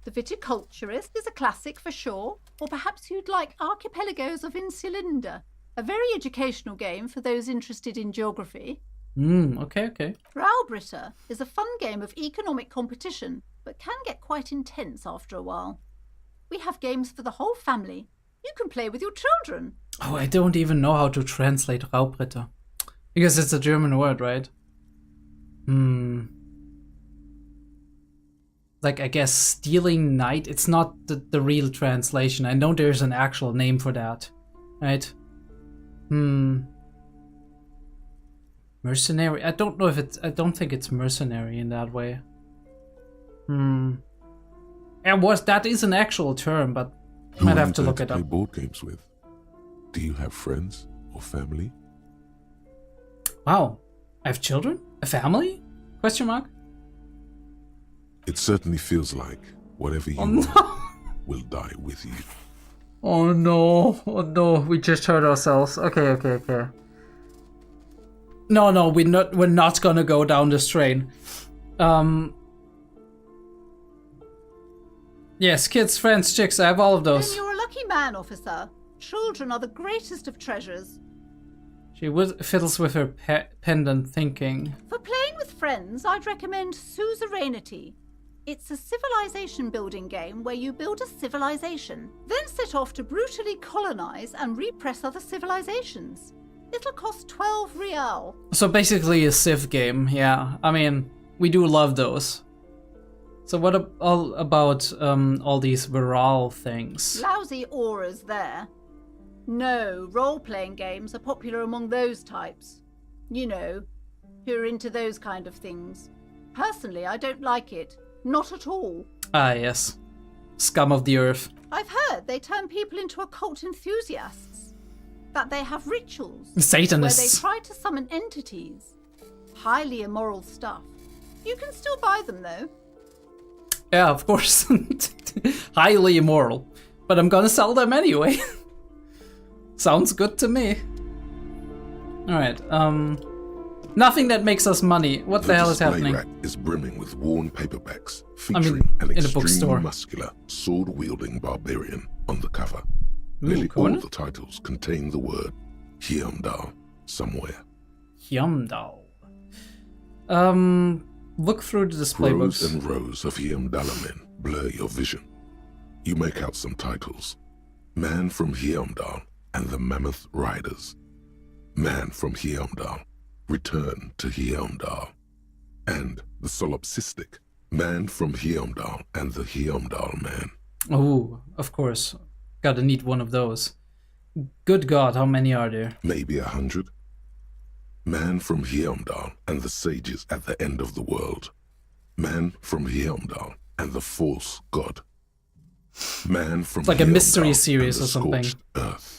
The Viticulturist is a classic for sure, or perhaps you'd like Archipelagos of Insulinda, a very educational game for those interested in geography. Okay. Raubritter is a fun game of economic competition, but can get quite intense after a while. We have games for the whole family. You can play with your children. Oh, I don't even know how to translate Raubritter. Because it's a German word, right? Like, I guess Stealing Knight, it's not the real translation. I know there's an actual name for that, right? Mercenary? I don't know if it's... I don't think it's mercenary in that way. And that is an actual term, but I might have to look it up. Who are you going to play board games with? Do you have friends or family? Wow. I have children? A family? Question mark? It certainly feels like whatever you will die with you. Oh no, we just hurt ourselves. Okay. No, we're not gonna go down this train. Yes, kids, friends, chicks, I have all of those. Then you're a lucky man, officer. Children are the greatest of treasures. She fiddles with her pendant, thinking. For playing with friends, I'd recommend Suzerainty. It's a civilization building game where you build a civilization, then set off to brutally colonize and repress other civilizations. It'll cost 12 real. So basically a Civ game, yeah. I mean, we do love those. So what about all these viral things? Lousy auras there. No, role-playing games are popular among those types. You know, who are into those kind of things. Personally, I don't like it. Not at all. Ah, yes. Scum of the earth. I've heard they turn people into occult enthusiasts. That they have rituals. Satanists. Where they try to summon entities. Highly immoral stuff. You can still buy them, though. Yeah, of course. Highly immoral. But I'm gonna sell them anyway. Sounds good to me. Alright, nothing that makes us money. What the hell is happening? The display rack is brimming with worn paperbacks featuring an extremely muscular, sword-wielding barbarian on the cover. Nearly all the titles contain the word Hyamdal somewhere. Hyamdal. Look through the display books. Rows and rows of Hyamdala men blur your vision. You make out some titles. Man from Hyamdal and the Mammoth Riders. Man from Hyamdal, Return to Hyamdal. And the solipsistic Man from Hyamdal and the Hyamdal Man. Oh, of course. Gotta need one of those. Good God, how many are there? Maybe 100. Man from Hyamdal and the sages at the end of the world. Man from Hyamdal and the false god. Man from it's like a mystery Hyamdal series or something. Earth.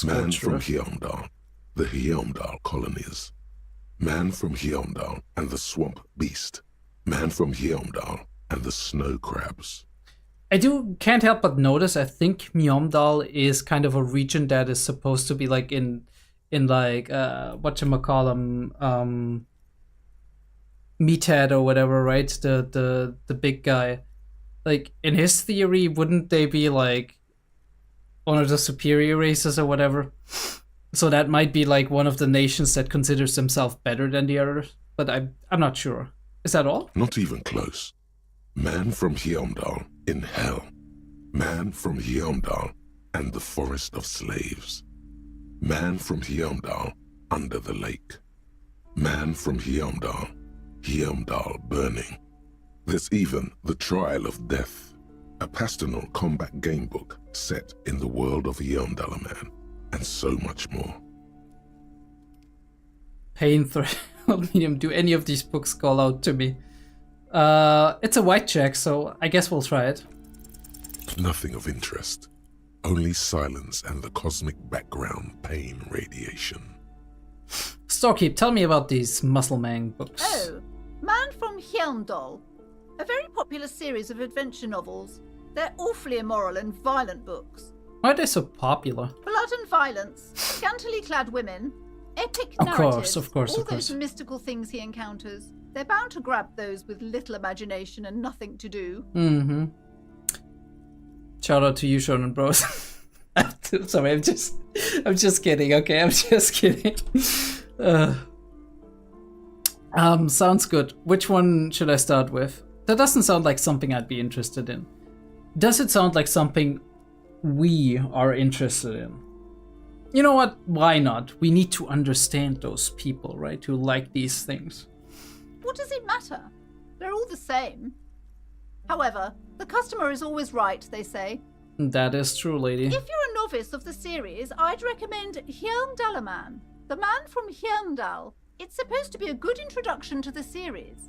Man from Hyamdal, the Hyamdal colonies. Man from Hyamdal and the swamp beast. Man from Hyamdal and the snow crabs. I can't help but notice, I think Hyamdal is kind of a region that is supposed to be like in like whatchamacallem, Meathead or whatever, right? The big guy. Like, in his theory, wouldn't they be like one of the superior races or whatever? So that might be like one of the nations that considers themselves better than the others. But I'm not sure. Is that all? Not even close. Man from Hyamdal in hell. Man from Hyamdal and the forest of slaves. Man from Hyamdal under the lake. Man from Hyamdal, Hyamdal burning. There's even The Trial of Death, a pastoral combat game book set in the world of Hyamdala Man, and so much more. Pain threshold medium. Do any of these books call out to me? It's a white check, so I guess we'll try it. Nothing of interest. Only silence and the cosmic background pain radiation. Storekeep, tell me about these Muscleman books. Oh, Man from Hyamdal. A very popular series of adventure novels. They're awfully immoral and violent books. Why are they so popular? Blood and violence, scantily clad women, epic narratives, Of course. all those mystical things he encounters. They're bound to grab those with little imagination and nothing to do. Mm-hmm. Shout out to you, Shonen Bros. Sorry, I'm just kidding. Okay, I'm just kidding. Sounds good. Which one should I start with? That doesn't sound like something I'd be interested in. Does it sound like something we are interested in? You know what? Why not? We need to understand those people, right? Who like these things. What does it matter? They're all the same. However, the customer is always right, they say. That is true, lady. If you're a novice of the series, I'd recommend Hjelmdalaman, the man from Hjelmdal. It's supposed to be a good introduction to the series.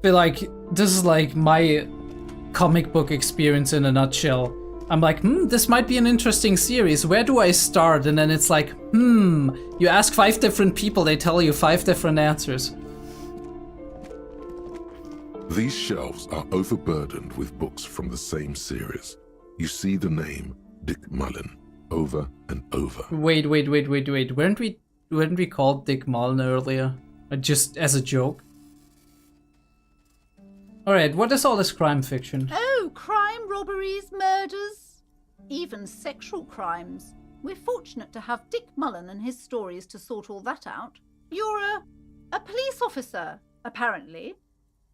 Feel like this is like my comic book experience in a nutshell. I'm like, this might be an interesting series. Where do I start? And then it's like, you ask 5 different people, they tell you 5 different answers. These shelves are overburdened with books from the same series. You see the name Dick Mullen over and over. Wait. Weren't we called Dick Mullen earlier? Just as a joke? Alright, what is all this crime fiction? Oh, crime, robberies, murders, even sexual crimes. We're fortunate to have Dick Mullen and his stories to sort all that out. You're a police officer, apparently.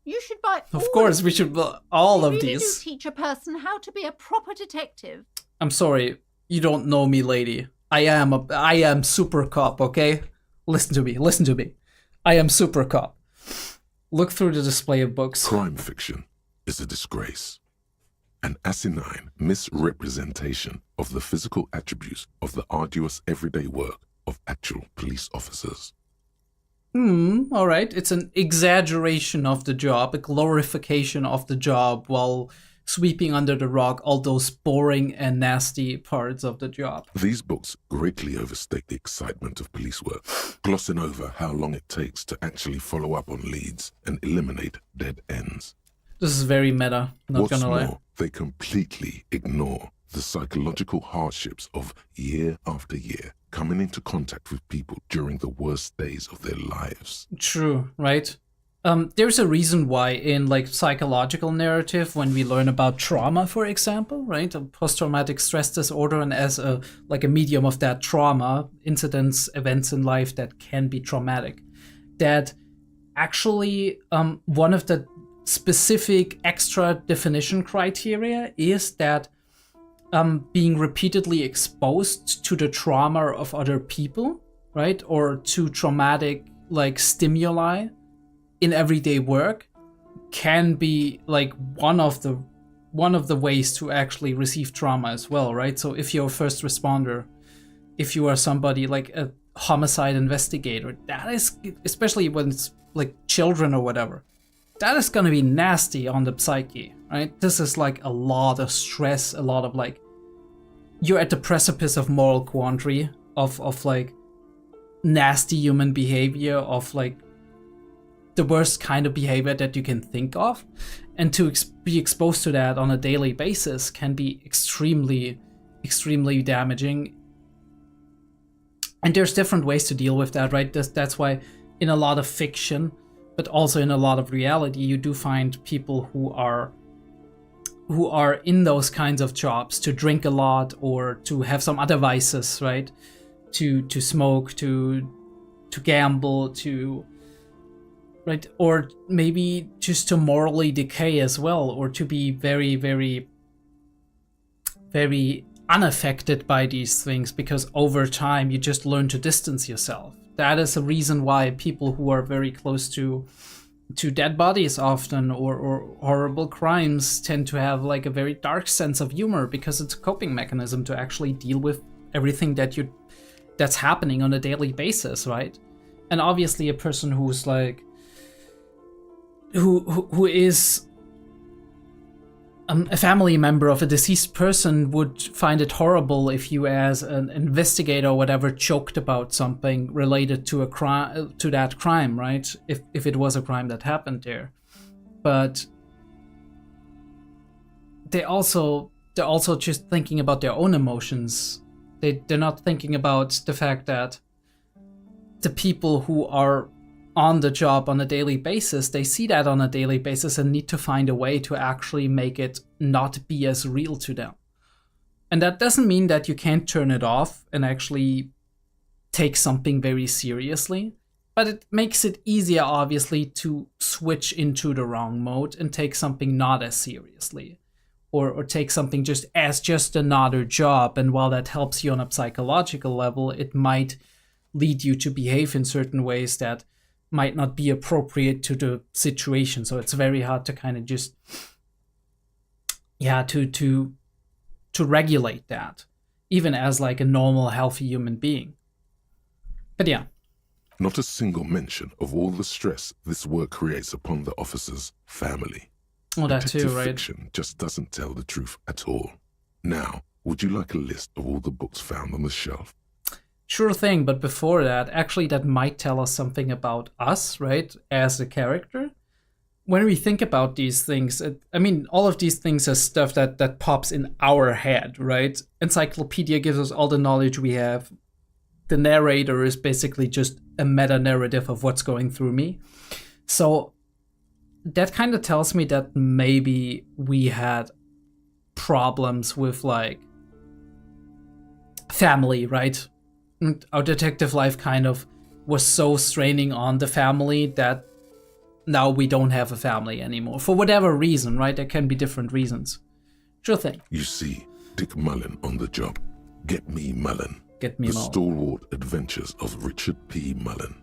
You should buy all Of course, we should buy all of really these. Do teach a person how to be a proper detective. I'm sorry, you don't know me, lady. I am super cop, okay? Listen to me. I am super cop. Look through the display of books. Crime fiction is a disgrace. An asinine misrepresentation of the physical attributes of the arduous everyday work of actual police officers. Alright. It's an exaggeration of the job, a glorification of the job while sweeping under the rug all those boring and nasty parts of the job. These books greatly overstate the excitement of police work, glossing over how long it takes to actually follow up on leads and eliminate dead ends. This is very meta, not What's gonna lie. more, they completely ignore the psychological hardships of year after year coming into contact with people during the worst days of their lives. True, right? There's a reason why in like psychological narrative, when we learn about trauma, for example, right, a post-traumatic stress disorder, and as a medium of that trauma, incidents, events in life that can be traumatic, that actually one of the specific extra definition criteria is that being repeatedly exposed to the trauma of other people, right, or to traumatic like stimuli in everyday work can be like one of the ways to actually receive trauma as well, right? So if you're a first responder, if you are somebody like a homicide investigator, that is, especially when it's like children or whatever, that is gonna be nasty on the psyche, right? This is like a lot of stress, a lot of like, you're at the precipice of moral quandary, of like nasty human behavior, of like the worst kind of behavior that you can think of, and to be exposed to that on a daily basis can be extremely damaging. And there's different ways to deal with that, right? That's why in a lot of fiction, but also in a lot of reality, you do find people who are in those kinds of jobs to drink a lot or to have some other vices, right? To smoke, to gamble, to right, or maybe just to morally decay as well, or to be very, very, very unaffected by these things, because over time you just learn to distance yourself. That is a reason why people who are very close to dead bodies often, or horrible crimes, tend to have like a very dark sense of humor, because it's a coping mechanism to actually deal with everything that's happening on a daily basis, right? And obviously a person who's like who is a family member of a deceased person would find it horrible if you, as an investigator or whatever, joked about something related to a crime, to that crime, right? If it was a crime that happened there. But they're also just thinking about their own emotions. They're not thinking about the fact that the people who are on the job on a daily basis, they see that on a daily basis and need to find a way to actually make it not be as real to them. And that doesn't mean that you can't turn it off and actually take something very seriously, but it makes it easier, obviously, to switch into the wrong mode and take something not as seriously, or take something just as just another job. And while that helps you on a psychological level, it might lead you to behave in certain ways that might not be appropriate to the situation. So it's very hard to kind of just, to regulate that, even as like a normal, healthy human being. But yeah. Not a single mention of all the stress this work creates upon the officer's family. Oh, that too, Detective right? Fiction just doesn't tell the truth at all. Now, would you like a list of all the books found on the shelf? Sure thing, but before that, actually that might tell us something about us, right, as a character. When we think about these things, all of these things are stuff that pops in our head, right? Encyclopedia gives us all the knowledge we have. The narrator is basically just a meta-narrative of what's going through me. So that kind of tells me that maybe we had problems with, like, family, right? Our detective life kind of was so straining on the family that now we don't have a family anymore. For whatever reason, right? There can be different reasons. Sure thing. You see, Dick Mullen on the job. Get me Mullen. Get me The Mullen. Stalwart Adventures of Richard P. Mullen.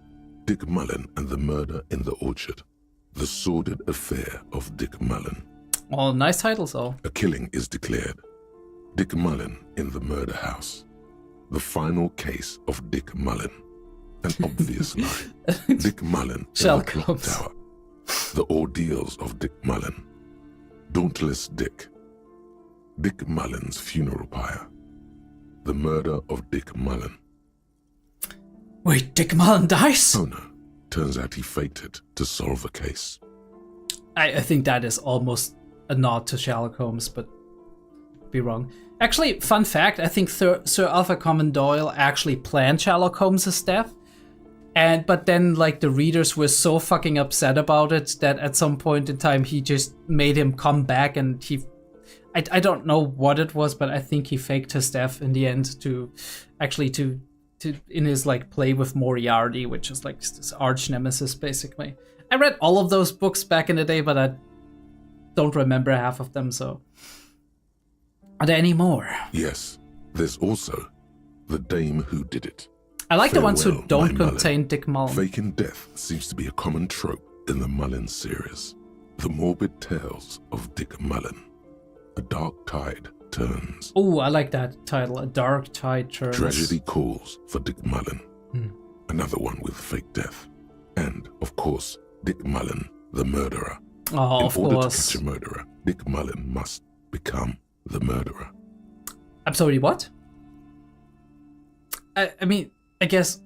Dick Mullen and the Murder in the Orchard. The Sordid Affair of Dick Mullen. Oh, nice titles, though. A killing is declared. Dick Mullen in the murder house. The final case of Dick Mullen. An obvious lie. Dick Mullen in Sherlock the clock Holmes. tower. The ordeals of Dick Mullen. Dauntless Dick. Dick Mullen's funeral pyre. The murder of Dick Mullen. Wait, Dick Mullen dies? Oh no, turns out he faked it to solve a case. I think that is almost a nod to Sherlock Holmes, but be wrong. Actually, fun fact, I think Sir Arthur Conan Doyle actually planned Sherlock Holmes' death. But then, like, the readers were so fucking upset about it that at some point in time he just made him come back, and I don't know what it was, but I think he faked his death in the end to in his, like, play with Moriarty, which is like this arch nemesis, basically. I read all of those books back in the day, but I don't remember half of them, so. Are there any more? Yes, there's also The Dame Who Did It. I like the ones who Farewell, don't my Mullen. contain Dick Mullen. Faking death seems to be a common trope in the Mullen series. The morbid tales of Dick Mullen. A dark tide turns. Oh, I like that title. A Dark Tide Turns. Tragedy calls for Dick Mullen. Hmm. Another one with fake death. And, of course, Dick Mullen, the murderer. Oh, of In order course. to catch a murderer, Dick Mullen must become the murderer. I'm sorry, what? I mean, I guess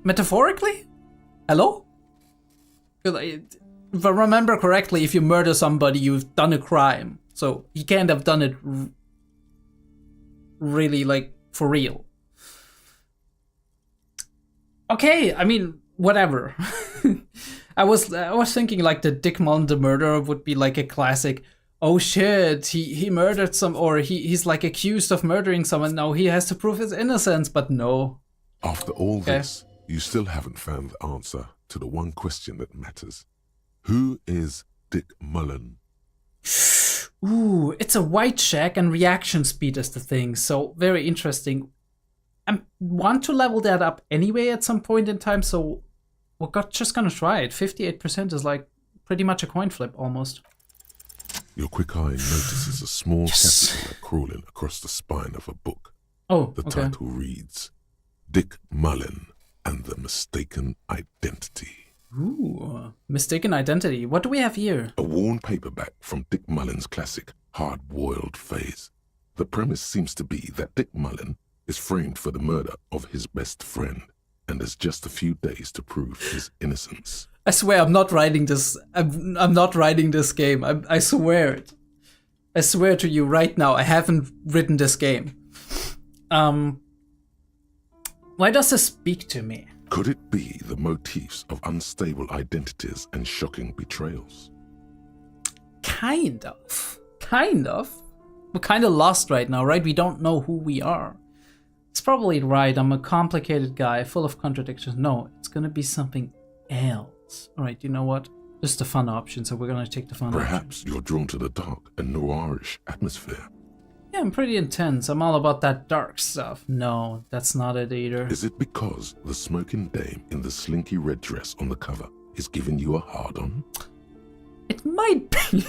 metaphorically? Hello? 'Cause if I remember correctly, if you murder somebody, you've done a crime. So he can't have done it really, like, for real. Okay, I mean, whatever. I was thinking, like, the Dick Mullen the murderer would be like a classic, oh shit, he murdered some, or he's like accused of murdering someone. Now he has to prove his innocence, but no. After all Okay. this, you still haven't found the answer to the one question that matters. Who is Dick Mullen? Ooh, it's a white shack and reaction speed is the thing, so very interesting. I want to level that up anyway at some point in time, so we're just gonna try it. 58% is like pretty much a coin flip almost. Your quick eye notices a small Yes. caterpillar crawling across the spine of a book. Oh, The okay. title reads, Dick Mullen and the Mistaken Identity. Ooh, mistaken identity. What do we have here? A worn paperback from Dick Mullen's classic Hard-Boiled Phase. The premise seems to be that Dick Mullen is framed for the murder of his best friend and has just a few days to prove his innocence. I swear I'm not writing this. I'm not writing this game. I swear it. I swear to you right now, I haven't written this game. Why does this speak to me? Could it be the motifs of unstable identities and shocking betrayals? Kind of. We're kind of lost right now, right? We don't know who we are. It's probably right. I'm a complicated guy, full of contradictions. No, it's gonna be something else. All right, you know what? Just the fun option, so we're gonna take the fun option. Perhaps you're drawn to the dark and noirish atmosphere. Yeah, I'm pretty intense. I'm all about that dark stuff. No, that's not it either. Is it because the smoking dame in the slinky red dress on the cover is giving you a hard-on? It might be.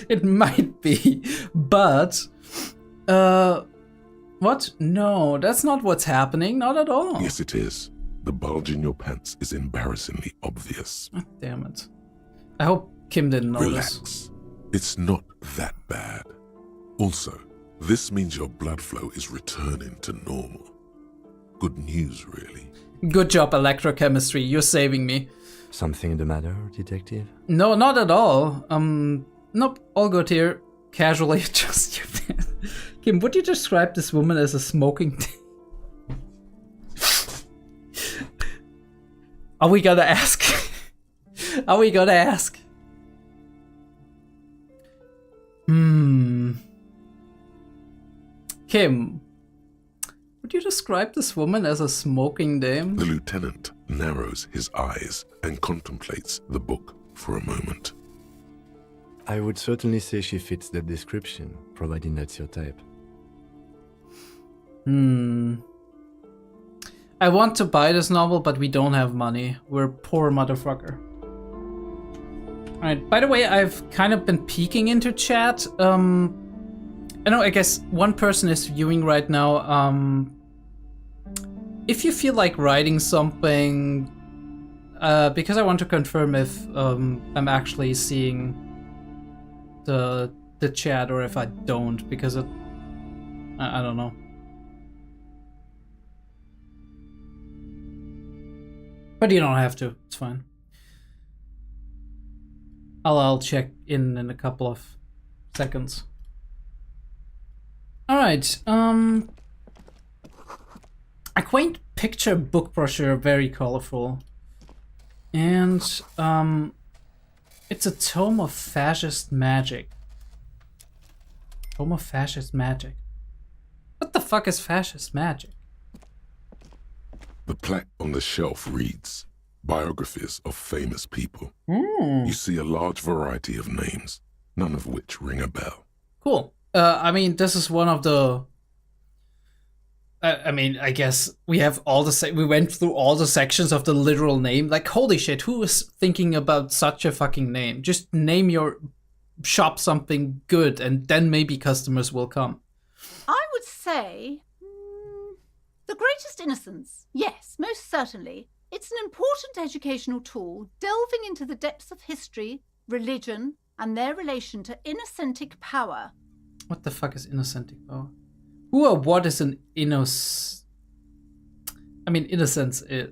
It might be. But, what? No, that's not what's happening. Not at all. Yes, it is. The bulge in your pants is embarrassingly obvious. Oh, damn it. I hope Kim didn't notice. Relax. It's not that bad. Also, this means your blood flow is returning to normal. Good news, really. Good job, electrochemistry. You're saving me. Something the matter, detective? No, not at all. Nope, all good here. Casually adjust your pants. Kim, would you describe this woman as a smoking Are we gonna ask? Are we gonna ask? Kim, would you describe this woman as a smoking dame? The lieutenant narrows his eyes and contemplates the book for a moment. I would certainly say she fits the description, providing that's your type. I want to buy this novel, but we don't have money. We're poor motherfucker. Alright, by the way, I've kind of been peeking into chat. I know, I guess one person is viewing right now. If you feel like writing something, because I want to confirm if I'm actually seeing the chat or if I don't, because I don't know. But you don't have to, it's fine. I'll check in a couple of seconds. Alright, a quaint picture book brochure, very colorful. And, it's a tome of fascist magic. Tome of fascist magic. What the fuck is fascist magic? The plaque on the shelf reads, Biographies of Famous People. You see a large variety of names, none of which ring a bell. Cool. I mean, this is one of the... I mean, I guess we have all the... We went through all the sections of the literal name. Like, holy shit, who is thinking about such a fucking name? Just name your shop something good, and then maybe customers will come. I would say... The Greatest Innocence. Yes, most certainly. It's an important educational tool, delving into the depths of history, religion, and their relation to innocentic power. What the fuck is innocentic power? Who or what is an innocence? I mean, innocence is...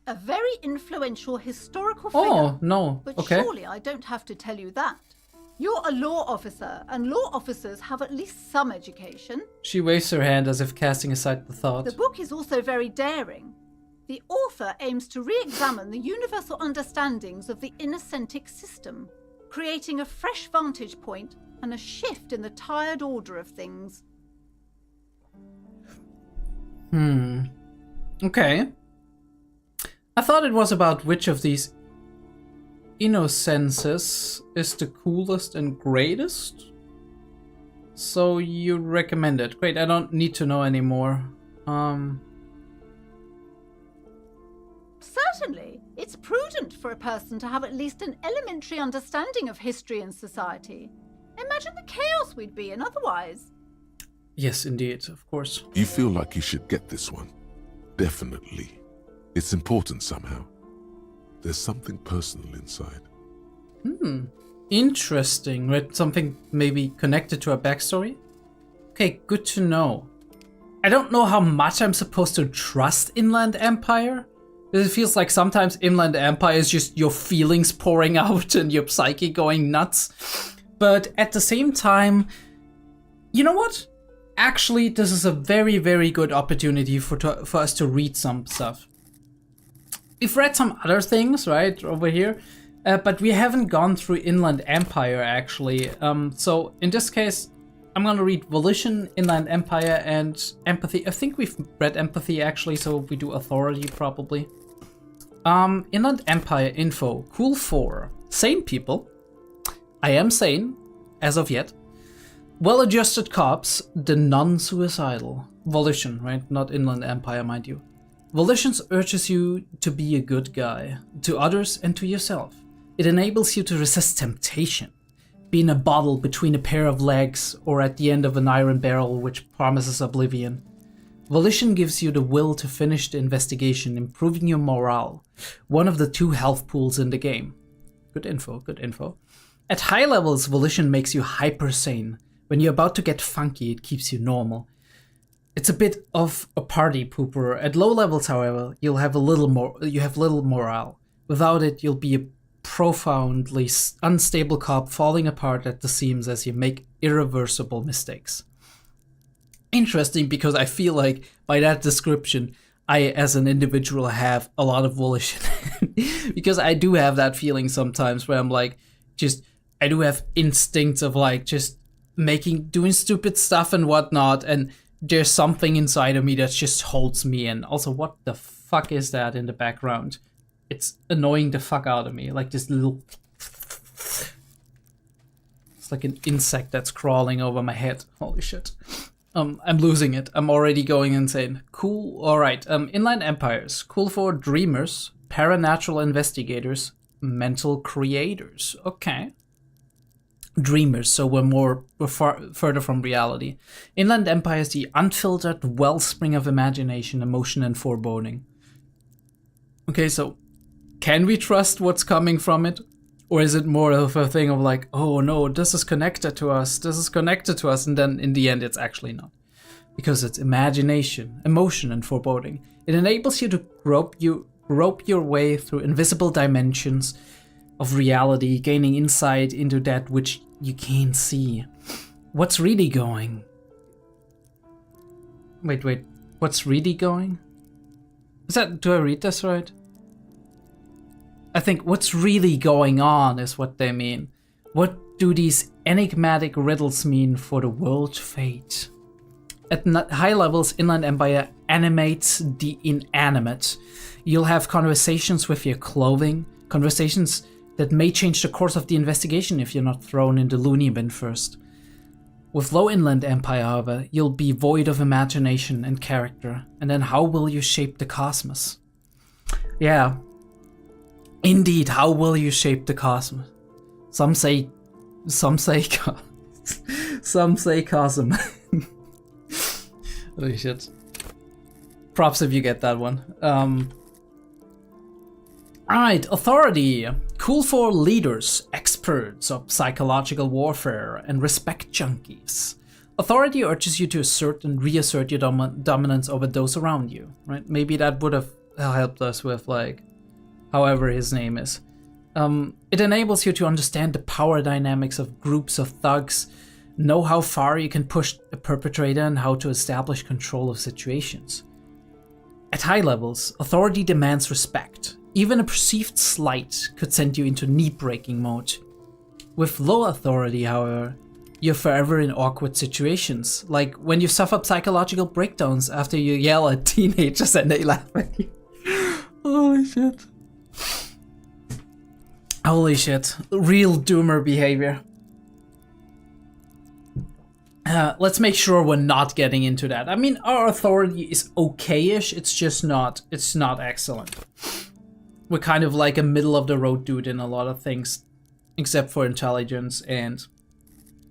A very influential historical figure. Oh, no, But okay. surely I don't have to tell you that. You're a law officer, and law officers have at least some education. She waves her hand as if casting aside the thought. The book is also very daring. The author aims to re-examine the universal understandings of the innocentic system, creating a fresh vantage point and a shift in the tired order of things. Okay. I thought it was about which of these innocences is the coolest and greatest. So you recommend it. Great, I don't need to know anymore. Certainly, it's prudent for a person to have at least an elementary understanding of history and society. Imagine the chaos we'd be in otherwise. Yes, indeed, of course. You feel like you should get this one. Definitely. It's important somehow. There's something personal inside. Interesting. Right? Something maybe connected to a backstory? Okay, good to know. I don't know how much I'm supposed to trust Inland Empire. It feels like sometimes Inland Empire is just your feelings pouring out and your psyche going nuts. But at the same time, you know what? actually, this is a very, very good opportunity for us to read some stuff. We've read some other things, right, over here, but we haven't gone through Inland Empire, actually. So in this case, I'm gonna read Volition, Inland Empire, and Empathy. I think we've read Empathy, actually, so we do Authority, probably. Inland Empire info. Cool 4. Sane people. I am sane, as of yet. Well-adjusted cops, the non-suicidal. Volition, right? Not Inland Empire, mind you. Volition urges you to be a good guy, to others and to yourself. It enables you to resist temptation. Be in a bottle between a pair of legs or at the end of an iron barrel which promises oblivion. Volition gives you the will to finish the investigation, improving your morale. One of the 2 health pools in the game. Good info, good info. At high levels, Volition makes you hyper sane. When you're about to get funky, it keeps you normal. It's a bit of a party pooper. At low levels, however, you have little morale. Without it, you'll be a profoundly unstable cop falling apart at the seams as you make irreversible mistakes. Interesting, because I feel like by that description, I, as an individual, have a lot of volition. Because I do have that feeling sometimes where I'm like, I do have instincts of like just doing stupid stuff and whatnot, and there's something inside of me that just holds me in. Also, what the fuck is that in the background? It's annoying the fuck out of me. Like this little... It's like an insect that's crawling over my head. Holy shit. I'm losing it. I'm already going insane. Cool. Alright. Inland Empires. Cool for dreamers, paranatural investigators, mental creators. Okay. Dreamers, so we're further from reality. Inland Empire is the unfiltered wellspring of imagination, emotion, and foreboding. Okay, so can we trust what's coming from it? Or is it more of a thing of like, oh no, this is connected to us, and then in the end it's actually not. Because it's imagination, emotion, and foreboding. It enables you to grope your way through invisible dimensions of reality, gaining insight into that which you can't see. What's really going? Wait, what's really going? Do I read this right? I think what's really going on is what they mean. What do these enigmatic riddles mean for the world's fate? At high levels, Inland Empire animates the inanimate. You'll have conversations with your clothing, conversations that may change the course of the investigation if you're not thrown in the loony bin first. With low Inland Empire, however, you'll be void of imagination and character, and then how will you shape the cosmos? Yeah. Indeed, how will you shape the cosmos? Some say cosm. Holy shit. Props if you get that one. Alright, Authority. Cool for leaders, experts of psychological warfare, and respect junkies. Authority urges you to assert and reassert your dominance over those around you, right? Maybe that would have helped us with, like, however his name is. It enables you to understand the power dynamics of groups of thugs, know how far you can push a perpetrator, and how to establish control of situations. At high levels, Authority demands respect. Even a perceived slight could send you into knee-breaking mode. With low Authority, however, you're forever in awkward situations, like when you suffer psychological breakdowns after you yell at teenagers and they laugh at you. Holy shit. Holy shit. Real doomer behavior. Let's make sure we're not getting into that. I mean, our Authority is okay-ish, it's not excellent. We're kind of like a middle-of-the-road dude in a lot of things, except for intelligence and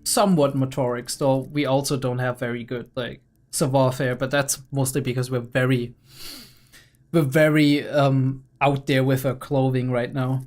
somewhat motorics, though we also don't have very good, like, savoir-faire, but that's mostly because we're very out there with our clothing right now.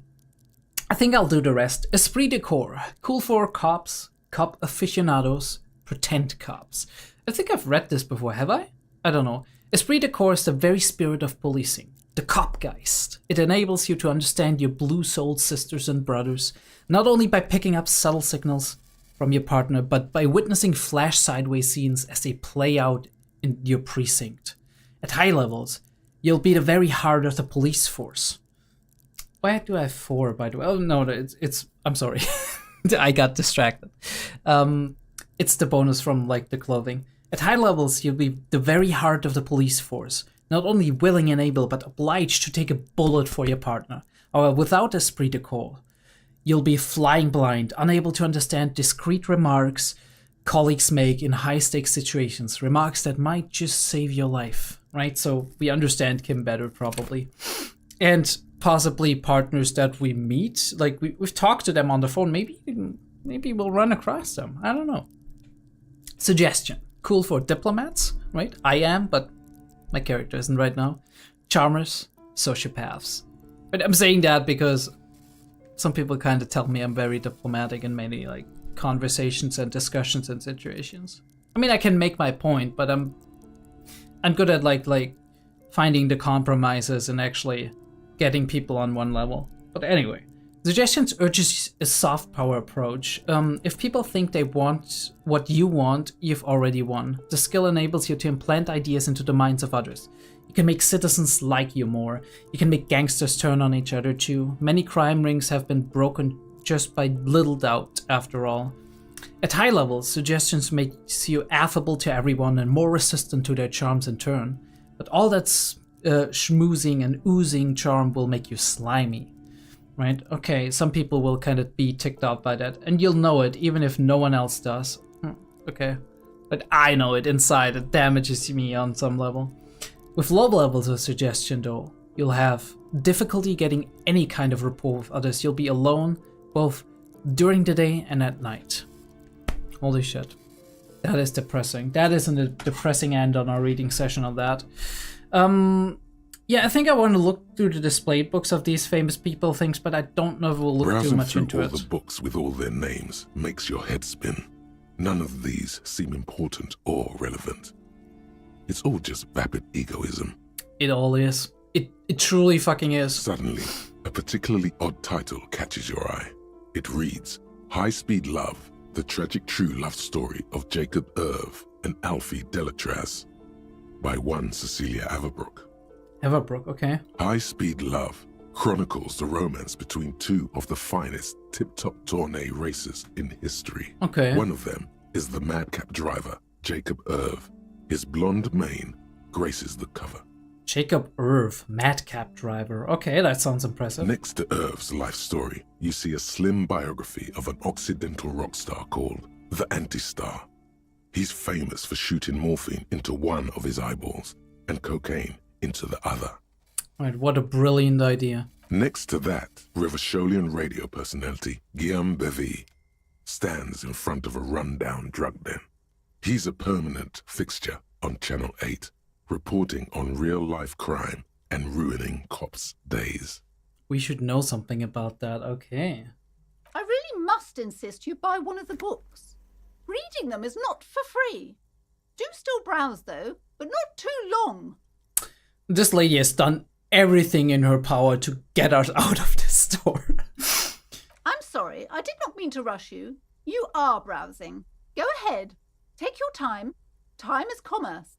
I think I'll do the rest. Esprit de corps. Cool for cops, cop aficionados, pretend cops. I think I've read this before, have I? I don't know. Esprit de corps is the very spirit of policing. The Copgeist. It enables you to understand your blue-souled sisters and brothers, not only by picking up subtle signals, from your partner, but by witnessing flash sideways scenes as they play out in your precinct. At high levels, you'll be the very heart of the police force. Why do I have 4, by the way? Oh, no, it's I'm sorry. I got distracted. It's the bonus from, like, the clothing. At high levels, you'll be the very heart of the police force, not only willing and able, but obliged to take a bullet for your partner. However, without esprit de corps, you'll be flying blind, unable to understand discreet remarks colleagues make in high-stakes situations, remarks that might just save your life, right? So we understand Kim better, probably. And possibly partners that we meet, like we've talked to them on the phone, maybe we'll run across them. I don't know. Suggestion. Cool for diplomats, right? I am, but my character isn't right now. Charmers, sociopaths. But I'm saying that because some people kind of tell me I'm very diplomatic in many, like, conversations and discussions and situations. I mean, I can make my point, but I'm good at like finding the compromises and actually getting people on one level. But anyway, suggestions urges a soft power approach. If people think they want what you want, you've already won. The skill enables you to implant ideas into the minds of others. You can make citizens like you more. You can make gangsters turn on each other too. Many crime rings have been broken just by little doubt, after all. At high levels, suggestions makes you affable to everyone and more resistant to their charms in turn. But all that's schmoozing and oozing charm will make you slimy. Right? Okay, some people will kind of be ticked off by that, and you'll know it even if no one else does. Okay. But I know it inside. It damages me on some level. With low levels of suggestion, though, you'll have difficulty getting any kind of rapport with others. You'll be alone, both during the day and at night. Holy shit. That is depressing. That is a depressing end on our reading session on that. Yeah, I think I want to look through the displayed books of these famous people things, but I don't know if we'll look too much into it. Browsing through all the books with all their names makes your head spin. None of these seem important or relevant. It's all just vapid egoism. It all is. It truly fucking is. Suddenly, a particularly odd title catches your eye. It reads, High Speed Love, the tragic true love story of Jacob Irv and Alfie Delatraz, by one Cecilia Averbrook. Averbrook, okay. High Speed Love chronicles the romance between two of the finest tip-top tourney racers in history. Okay. One of them is the madcap driver, Jacob Irv. His blonde mane graces the cover. Jacob Irv, madcap driver. Okay, that sounds impressive. Next to Irv's life story, you see a slim biography of an Occidental rock star called the Anti-Star. He's famous for shooting morphine into one of his eyeballs and cocaine into the other. Right, what a brilliant idea. Next to that, Revacholian radio personality Guillaume Bevy stands in front of a run-down drug den. He's a permanent fixture on Channel 8, reporting on real-life crime and ruining cops' days. We should know something about that, okay. I really must insist you buy one of the books. Reading them is not for free. Do still browse, though, but not too long. This lady has done everything in her power to get us out of this store. I'm sorry, I did not mean to rush you. You are browsing. Go ahead. Take your time. Time is commerce.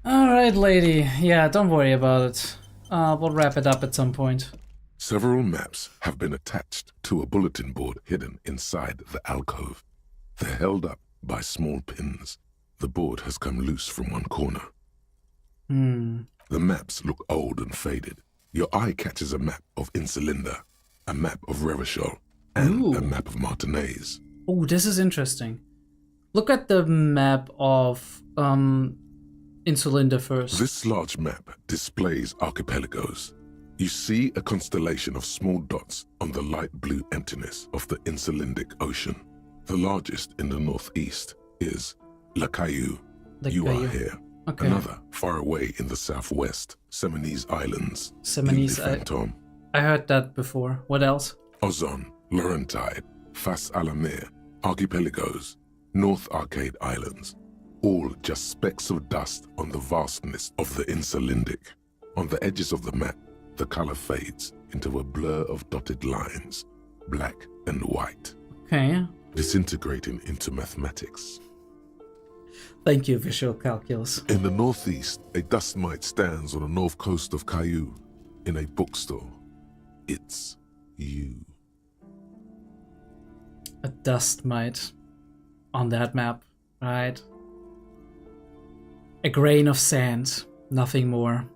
Alright, lady. Yeah, don't worry about it. We'll wrap it up at some point. Several maps have been attached to a bulletin board hidden inside the alcove. They're held up by small pins. The board has come loose from one corner. The maps look old and faded. Your eye catches a map of Insulinda, a map of Revachol, and a map of Martinez. Oh, this is interesting. Look at the map of Insulinda first. This large map displays archipelagos. You see a constellation of small dots on the light blue emptiness of the Insulindic Ocean. The largest in the northeast is La Caillou. You are here. Okay. Another, far away in the southwest, Seminese Islands. Seminese Fantôme. I heard that before. What else? Ozon, Laurentide, Fas Alamir, Archipelagos, North Arcade Islands. All just specks of dust on the vastness of the Insulindic. On the edges of the map, the color fades into a blur of dotted lines, black and white. Okay. disintegrating into mathematics. Thank you, visual calculus. In the northeast, a dust mite stands on the north coast of Caillou in a bookstore. It's you. A dust mite on that map, right? A grain of sand, nothing more.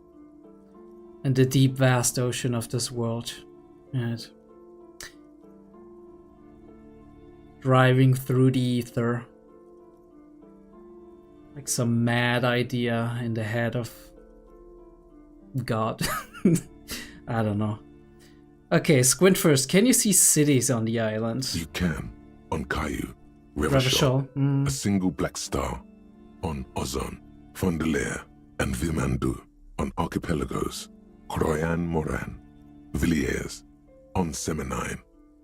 In the deep, vast ocean of this world. Right. Driving through the ether. Like some mad idea in the head of God. I don't know. Okay, squint first. Can you see cities on the island? You can. On Caillou, Revachol. a single black star. On Ozon, Fondelaire, and Vimandu. On archipelagos, Croyan Moran, Villiers. On Seminine,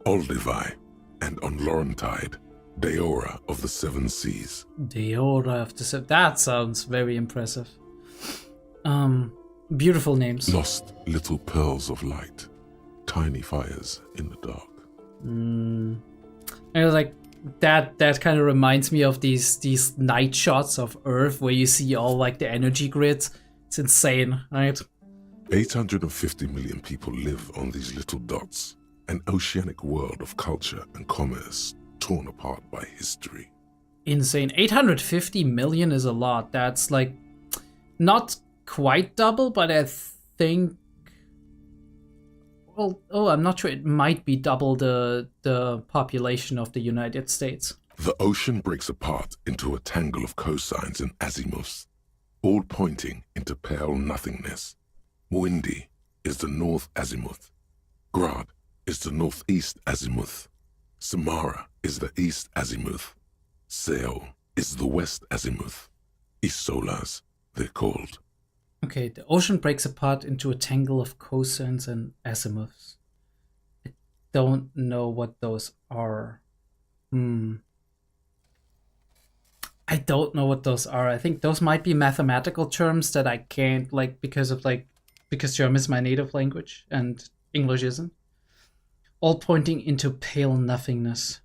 Olduvai, and on Laurentide, Deora of the Seven Seas. Deora of the Seven... That sounds very impressive. Beautiful names. Lost little pearls of light, tiny fires in the dark. And like that kind of reminds me of these night shots of Earth where you see all like the energy grids. It's insane, right? 850 million people live on these little dots, an oceanic world of culture and commerce torn apart by history. Insane. 850 million is a lot. That's like not quite double, but I think... Well, I'm not sure. It might be double the population of the United States. The ocean breaks apart into a tangle of cosines and azimuths, all pointing into pale nothingness. Windy is the north azimuth. Grad is the northeast azimuth. Samara is the east azimuth. Seol is the west azimuth. Isolas, they're called. Okay, the ocean breaks apart into a tangle of cosines and azimuths. I don't know what those are. I don't know what those are. I think those might be mathematical terms that I can't, because German is my native language and English isn't. All pointing into pale nothingness.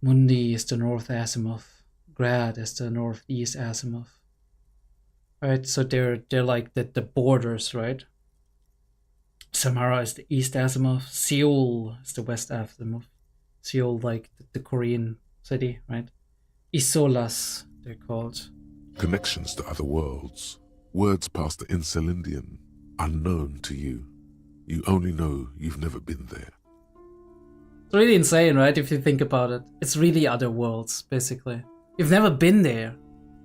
Mundi is the north azimuth. Grad is the northeast azimuth. Right, so they're like the borders, right? Samara is the east azimuth. Seoul is the west azimuth. Seoul, like the Korean city, right? Isolas, they're called. Connections to other worlds. Words past the Insulindian, unknown to you. You only know you've never been there. It's really insane, right? If you think about it. It's really other worlds, basically. You've never been there.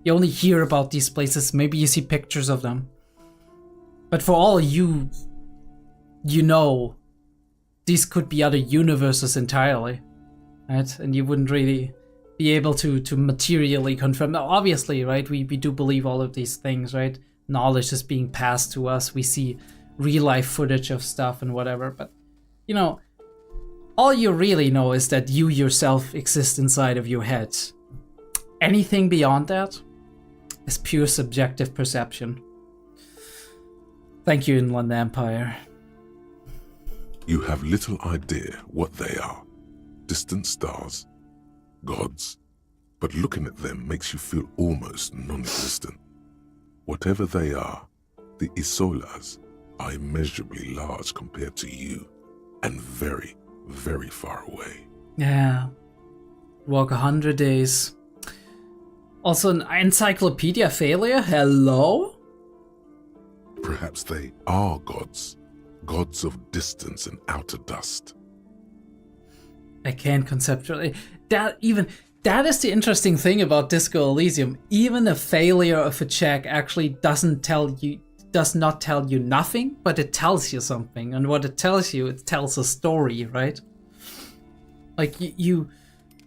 You only hear about these places. Maybe you see pictures of them. But for all you know, these could be other universes entirely, right? And you wouldn't really be able to materially confirm. Now, obviously, right, we do believe all of these things, right? Knowledge is being passed to us. We see real-life footage of stuff and whatever. But, you know, all you really know is that you yourself exist inside of your head. Anything beyond that is pure subjective perception. Thank you, Inland Empire. You have little idea what they are. Distant stars, gods, but looking at them makes you feel almost non-existent. Whatever they are, the Isolas are immeasurably large compared to you, and very, very far away. Yeah. Walk 100 days. Also, an encyclopedia failure? Hello? Perhaps they are gods. Gods of distance and outer dust. I can't conceptually... That is the interesting thing about Disco Elysium. Even a failure of a check actually does not tell you nothing, but it tells you something. And what it tells you, it tells a story, right? Like you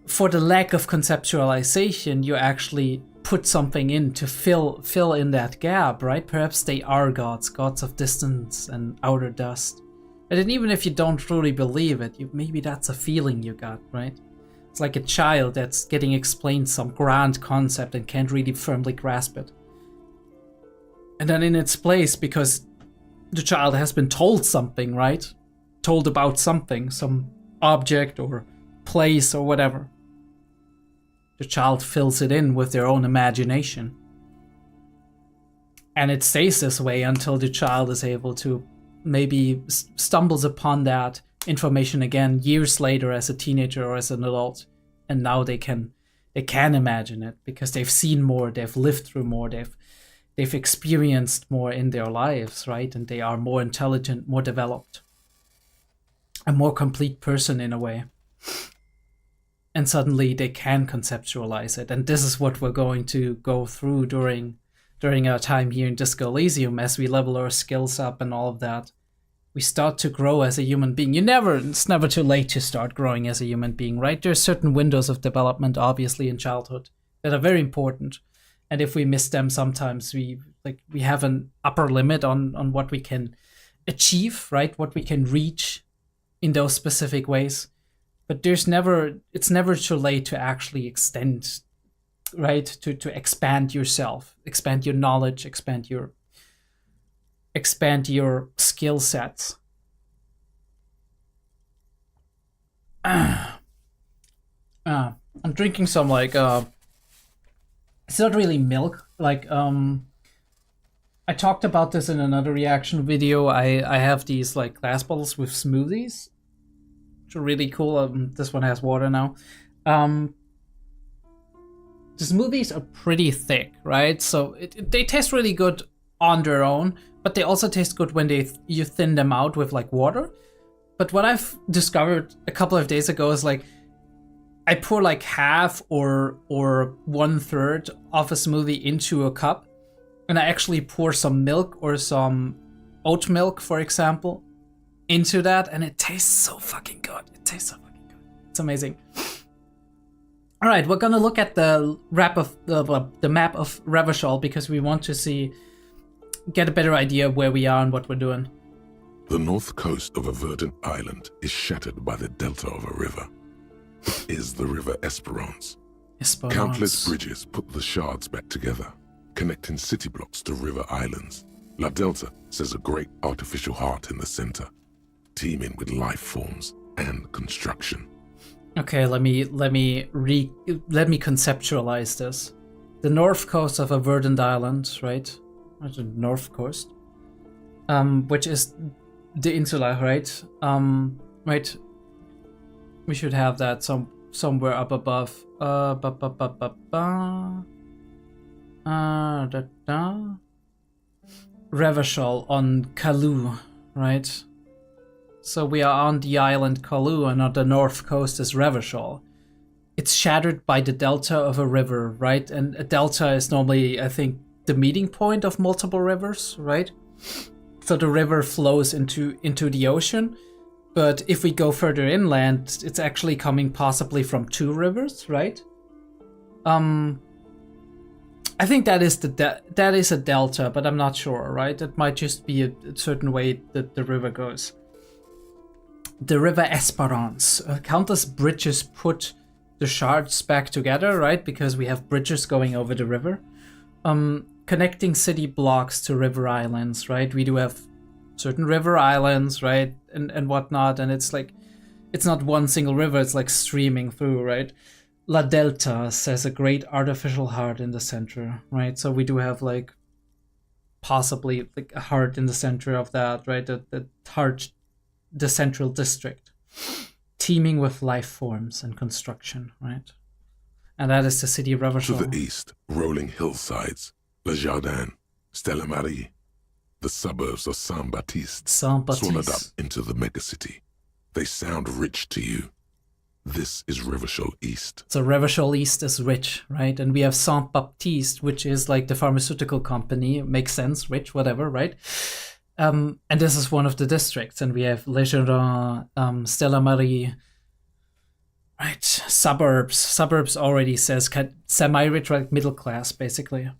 for the lack of conceptualization, you actually put something in to fill in that gap, right? Perhaps they are gods of distance and outer dust. And then even if you don't truly believe it, maybe that's a feeling you got, right? It's like a child that's getting explained some grand concept and can't really firmly grasp it. And then in its place, because the child has been told something, right? Told about something, some object or place or whatever. The child fills it in with their own imagination. And it stays this way until the child is able to maybe stumbles upon that information again years later as a teenager or as an adult. And now they can imagine it because they've seen more, they've lived through more, they've experienced more in their lives, right? And they are more intelligent, more developed, a more complete person in a way. And suddenly they can conceptualize it. And this is what we're going to go through during our time here in Disco Elysium as we level our skills up and all of that. We start to grow as a human being. It's never too late to start growing as a human being, right? There's certain windows of development, obviously, in childhood that are very important. And if we miss them, sometimes we have an upper limit on what we can achieve, right? What we can reach in those specific ways. But it's never too late to actually extend, right? To expand yourself, expand your knowledge, expand your skill sets. I'm drinking some it's not really milk. I talked about this in another reaction video. I have these glass bottles with smoothies, which are really cool. This one has water now. The smoothies are pretty thick, right? So they taste really good on their own, but they also taste good when you thin them out with water. But what I've discovered a couple of days ago is I pour half or 1/3 of a smoothie into a cup, and I actually pour some milk or some oat milk, for example, into that, and it tastes so fucking good. It's amazing. All right, we're gonna look at the map of Revachol because we want to get a better idea of where we are and what we're doing. The north coast of a verdant island is shattered by the delta of a river. It is the river Esperance. Countless bridges put the shards back together, connecting city blocks to river islands. La Delta says a great artificial heart in the center, teeming with life forms and construction. Okay, let me conceptualize this. The north coast of a verdant island, right? The north coast, which is the insula, right? Right. We should have that somewhere up above. Revachol on Kalu, right? So we are on the island Kalu, and on the north coast is Revachol. It's shattered by the delta of a river, right? And a delta is normally, I think, the meeting point of multiple rivers, right? So the river flows into the ocean, but if we go further inland, it's actually coming possibly from two rivers, right? I think that is that is a delta, but I'm not sure, right? It might just be a certain way that the river goes. The river Esperance. Countless bridges put the shards back together, right? Because we have bridges going over the river. Connecting city blocks to river islands, right? We do have certain river islands, right? And whatnot. And it's it's not one single river, it's streaming through, right? La Delta says a great artificial heart in the center, right? So we do have possibly a heart in the center of that, right? The heart, the central district, teeming with life forms and construction, right? And that is the city of Revachol. To the east, rolling hillsides, Le Jardin, Stella Marie, the suburbs of Saint-Baptiste, swallowed up into the megacity. They sound rich to you. This is Revachol East. So Revachol East is rich, right? And we have Saint-Baptiste, which is the pharmaceutical company. Makes sense, rich, whatever, right? And this is one of the districts. And we have Le Jardin, Stella Marie, right? Suburbs. Suburbs already says semi-rich, right? Middle class, basically.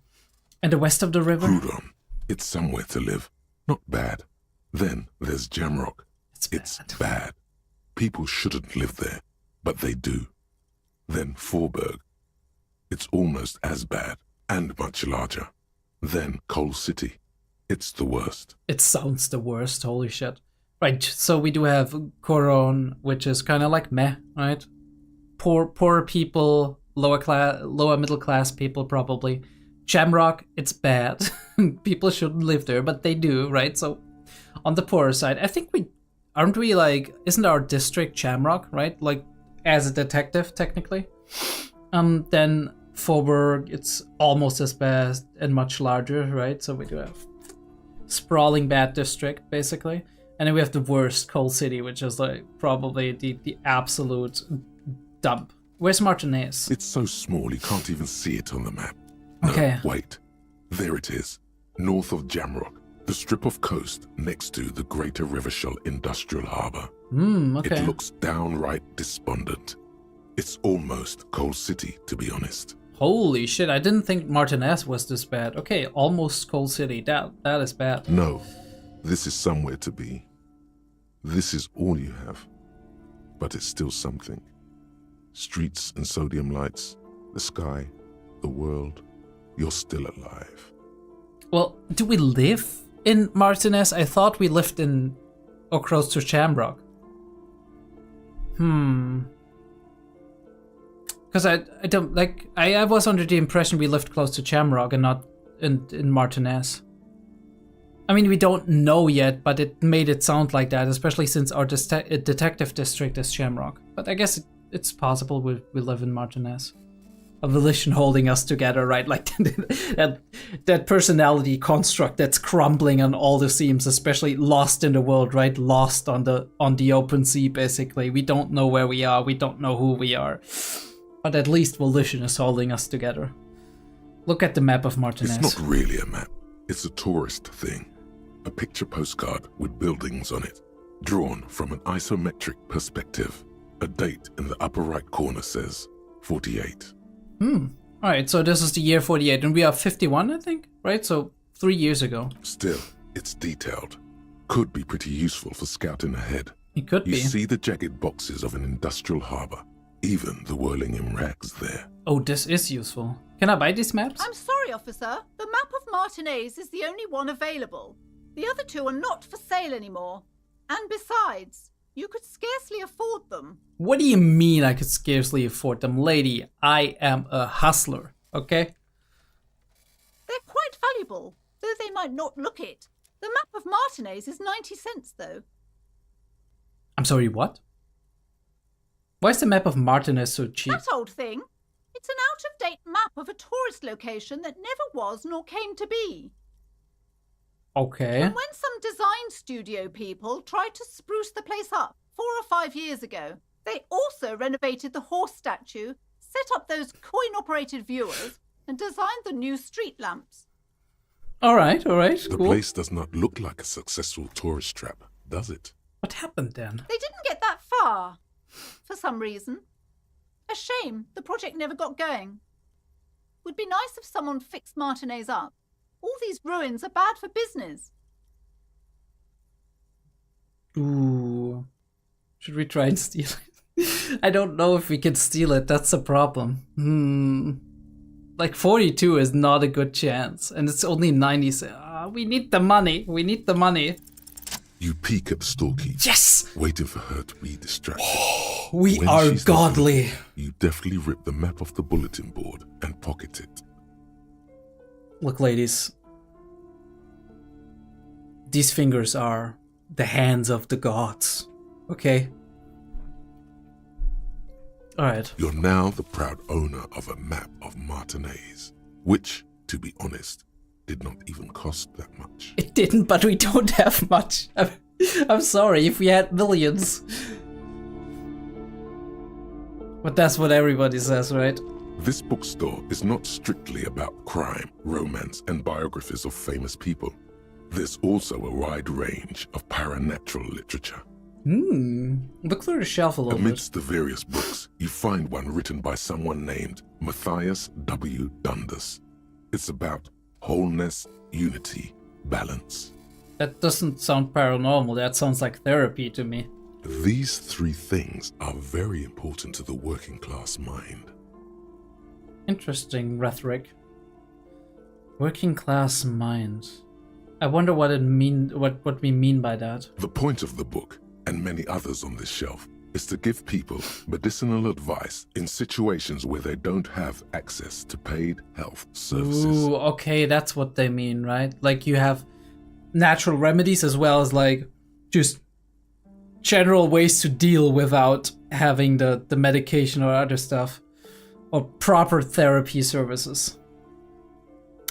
And the west of the river? Proudhon. It's somewhere to live. Not bad. Then there's Jamrock. It's bad. People shouldn't live there, but they do. Then Faubourg. It's almost as bad and much larger. Then Coal City. It's the worst. It sounds the worst, holy shit. Right, so we do have Coron, which is kind of meh, right? poor people, lower middle class people probably. Shamrock, it's bad. People shouldn't live there, but they do, right? So on the poorer side, I think isn't our district Shamrock, right? Like as a detective technically. Then Faubourg, it's almost as bad and much larger, right? So we do have sprawling bad district basically. And then we have the worst Coal City, which is like probably the absolute dump. Where's Martinez? It's so small you can't even see it on the map. No, okay. Wait. There it is. North of Jamrock. The strip of coast next to the Greater Rivershell Industrial Harbour. Okay. It looks downright despondent. It's almost Coal City, to be honest. Holy shit, I didn't think Martinez was this bad. Okay, almost Coal City. That is bad. No. This is somewhere to be. This is all you have. But it's still something. Streets and sodium lights, the sky, the world. You're still alive. Well, do we live in Martinez? I thought we lived in or close to Shamrock. Because I don't like I was under the impression we lived close to Shamrock and not in Martinez. I mean, we don't know yet, but it made it sound like that, especially since our detective district is Shamrock. But I guess it's possible we live in Martinez. A volition holding us together, right? Like that personality construct that's crumbling on all the seams, especially lost in the world, right? Lost on the open sea, basically. We don't know where we are. We don't know who we are. But at least volition is holding us together. Look at the map of Martinez. It's not really a map. It's a tourist thing. A picture postcard with buildings on it, drawn from an isometric perspective. A date in the upper right corner says 48. Alright, so this is the year 48, and we are 51, I think? Right? So 3 years ago. Still, it's detailed. Could be pretty useful for scouting ahead. It could be. You see the jagged boxes of an industrial harbour. Even the whirling in rags there. Oh, this is useful. Can I buy these maps? I'm sorry, officer. The map of Martinez is the only one available. The other two are not for sale anymore. And besides, you could scarcely afford them. What do you mean I could scarcely afford them? Lady, I am a hustler, okay? They're quite valuable, though they might not look it. The map of Martinez is 90 cents, though. I'm sorry, what? Why is the map of Martinez so cheap? That old thing. It's an out-of-date map of a tourist location that never was nor came to be. Okay. And when some design studio people tried to spruce the place up 4 or 5 years ago, they also renovated the horse statue, set up those coin-operated viewers, and designed the new street lamps. All right, The cool. place does not look like a successful tourist trap, does it? What happened then? They didn't get that far, for some reason. A shame the project never got going. Would be nice if someone fixed Martinez up. All these ruins are bad for business. Ooh. Should we try and steal it? I don't know if we can steal it. That's a problem. Like 42 is not a good chance. And it's only 90. We need the money. We need the money. You peek at the storekeeper. Yes! Waiting for her to be distracted. We When are she's not godly. looking, you deftly rip the map off the bulletin board and pocket it. Look, ladies. These fingers are the hands of the gods. Okay? Alright. You're now the proud owner of a map of Martinez, which, to be honest, did not even cost that much. It didn't, but we don't have much. I'm sorry if we had millions. But that's what everybody says, right? This bookstore is not strictly about crime, romance, and biographies of famous people. There's also a wide range of paranatural literature. Look through the shelf a little Amidst the various books, you find one written by someone named Matthias W. Dundas. It's about wholeness, unity, balance. bit. That doesn't sound paranormal. That sounds like therapy to me. These 3 things are very important to the working class mind. Interesting rhetoric. Working class mind. I wonder what we mean by that. The point of the book, and many others on this shelf, is to give people medicinal advice in situations where they don't have access to paid health services. Ooh, okay, that's what they mean, right? Like you have natural remedies as well as like just general ways to deal without having the medication or other stuff, or proper therapy services.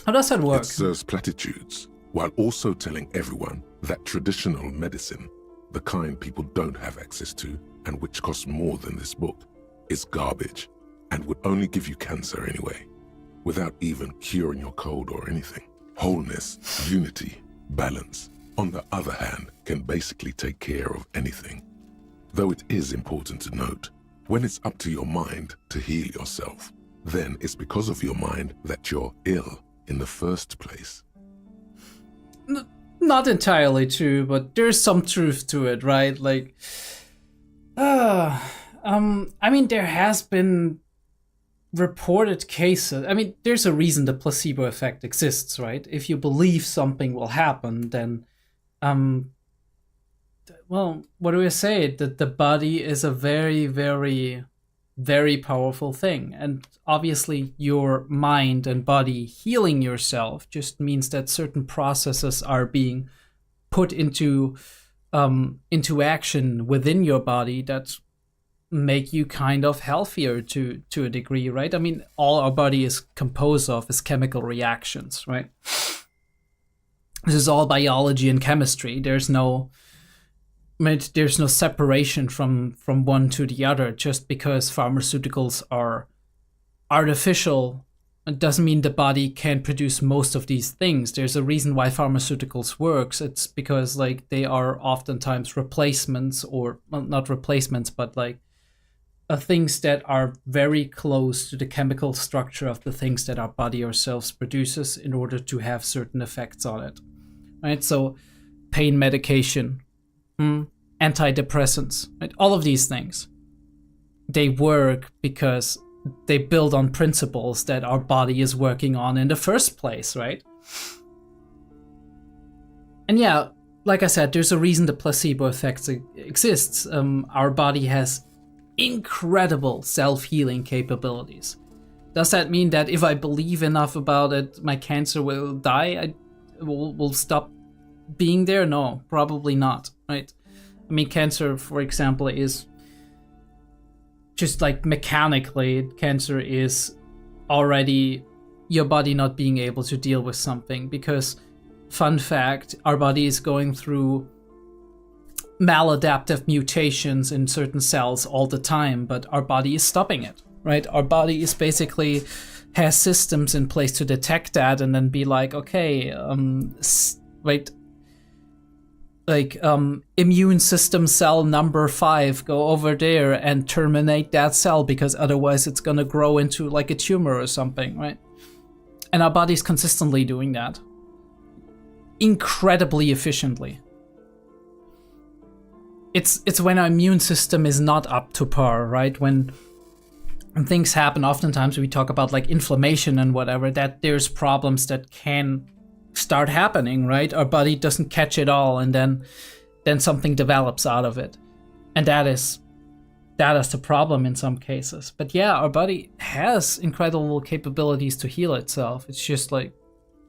How does that work? It serves platitudes while also telling everyone that traditional medicine, the kind people don't have access to and which costs more than this book, is garbage and would only give you cancer anyway, without even curing your cold or anything. Wholeness, unity, balance, on the other hand, can basically take care of anything. Though it is important to note, when it's up to your mind to heal yourself, then it's because of your mind that you're ill in the first place. Not entirely true, but there's some truth to it, right? Like, I mean, there has been reported cases. I mean, there's a reason the placebo effect exists, right? If you believe something will happen, then, well, what do I say? That the body is a very, very, very powerful thing. And obviously your mind and body healing yourself just means that certain processes are being put into action within your body that make you kind of healthier to a degree, right? I mean, all our body is composed of is chemical reactions, right? This is all biology and chemistry. There's no separation from one to the other. Just because pharmaceuticals are artificial, it doesn't mean the body can't produce most of these things. There's a reason why pharmaceuticals works. It's because like they are oftentimes replacements, or well, not replacements, but like things that are very close to the chemical structure of the things that our body ourselves produces in order to have certain effects on it. Right? So pain medication, antidepressants, right? All of these things, they work because they build on principles that our body is working on in the first place, right? And yeah, like I said, there's a reason the placebo effect exists. Our body has incredible self-healing capabilities. Does that mean that if I believe enough about it, my cancer will die? Will stop being there? No, probably not, right? I mean, cancer, for example, is just like mechanically, cancer is already your body not being able to deal with something because, fun fact, our body is going through maladaptive mutations in certain cells all the time, but our body is stopping it, right? Our body is basically has systems in place to detect that and then be like, okay, wait, like immune system cell number 5, go over there and terminate that cell because otherwise it's gonna grow into like a tumor or something, right? And our body's consistently doing that incredibly efficiently. It's when our immune system is not up to par, right? When things happen, oftentimes we talk about like inflammation and whatever, that there's problems that can start happening, right? Our body doesn't catch it all, and then something develops out of it, and that is the problem in some cases. But yeah, our body has incredible capabilities to heal itself. It's just like,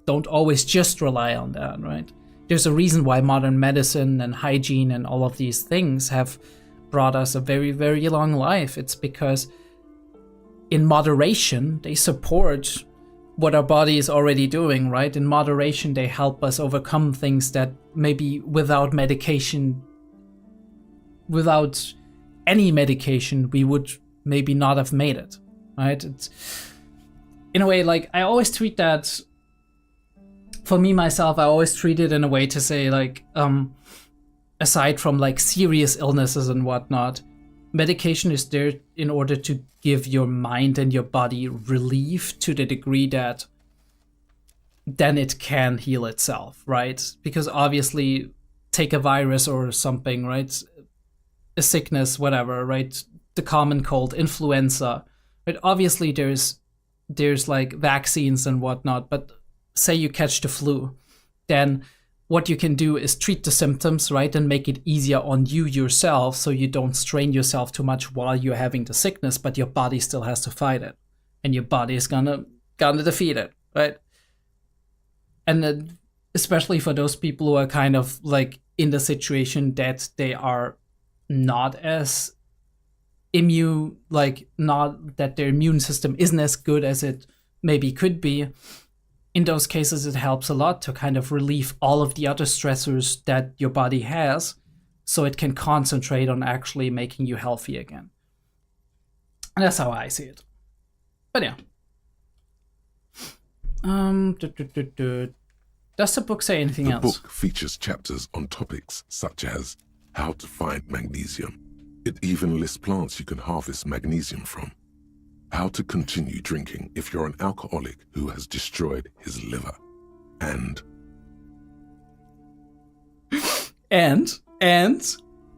don't always just rely on that, right? There's a reason why modern medicine and hygiene and all of these things have brought us a very, very long life. It's because in moderation, they support what our body is already doing, right? In moderation, they help us overcome things that maybe without medication, without any medication, we would maybe not have made it, right? It's, in a way, like, I always treat that, for me, myself, I always treat it in a way to say, like, aside from, like, serious illnesses and whatnot, medication is there in order to give your mind and your body relief to the degree that then it can heal itself, right? Because obviously, take a virus or something, right? A sickness, whatever, right? The common cold, influenza, right? Obviously, there's like vaccines and whatnot, but say you catch the flu, then what you can do is treat the symptoms, right, and make it easier on you yourself, so you don't strain yourself too much while you're having the sickness, but your body still has to fight it, and your body is gonna defeat it, right? And then, especially for those people who are kind of like in the situation that they are not as immune, like not that their immune system isn't as good as it maybe could be. In those cases, it helps a lot to kind of relieve all of the other stressors that your body has, so it can concentrate on actually making you healthy again. And that's how I see it. But yeah. Does the book say anything else? The book features chapters on topics such as how to find magnesium. It even lists plants you can harvest magnesium from. How to continue drinking if you're an alcoholic who has destroyed his liver. And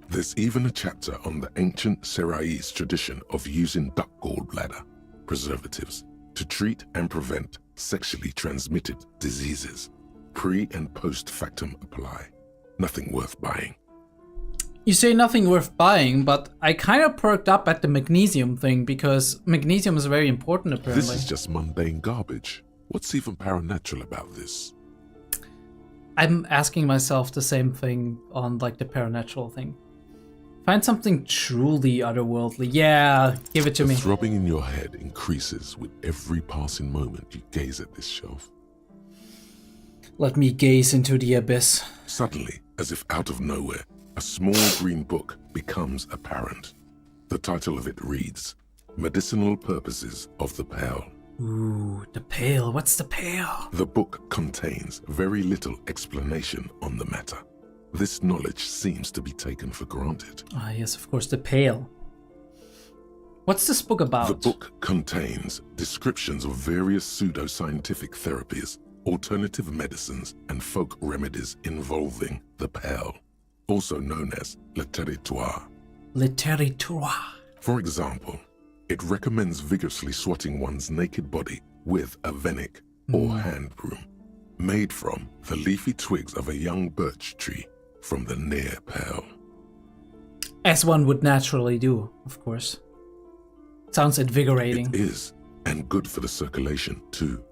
there's even a chapter on the ancient Seraïs tradition of using duck gallbladder preservatives to treat and prevent sexually transmitted diseases. Pre and post factum apply. Nothing worth buying. You say nothing worth buying, but I kind of perked up at the magnesium thing because magnesium is very important apparently. This is just mundane garbage. What's even paranatural about this? I'm asking myself the same thing on like the paranatural thing. Find something truly otherworldly. Yeah, give it to me. The throbbing in your head increases with every passing moment you gaze at this shelf. Let me gaze into the abyss. Suddenly, as if out of nowhere, a small green book becomes apparent. The title of it reads, Medicinal Purposes of the Pale. Ooh, the pale. What's the pale? The book contains very little explanation on the matter. This knowledge seems to be taken for granted. Ah, yes, of course, the pale. What's this book about? The book contains descriptions of various pseudoscientific therapies, alternative medicines, and folk remedies involving the pale, also known as le territoire. Le territoire. For example, it recommends vigorously swatting one's naked body with a venik or hand broom, made from the leafy twigs of a young birch tree from the near pale. As one would naturally do, of course. Sounds invigorating. It is, and good for the circulation too.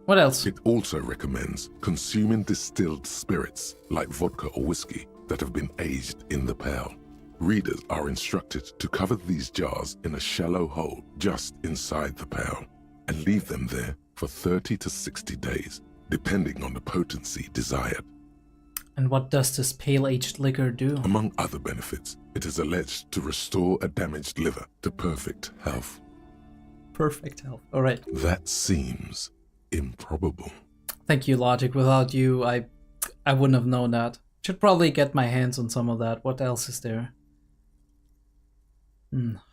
What else? It also recommends consuming distilled spirits like vodka or whiskey that have been aged in the pale. Readers are instructed to cover these jars in a shallow hole just inside the pale and leave them there for 30 to 60 days, depending on the potency desired. And what does this pale-aged liquor do? Among other benefits, it is alleged to restore a damaged liver to perfect health. Perfect health. All right. That seems improbable. Thank you, Logic. Without you, I wouldn't have known that. Should probably get my hands on some of that. What else is there?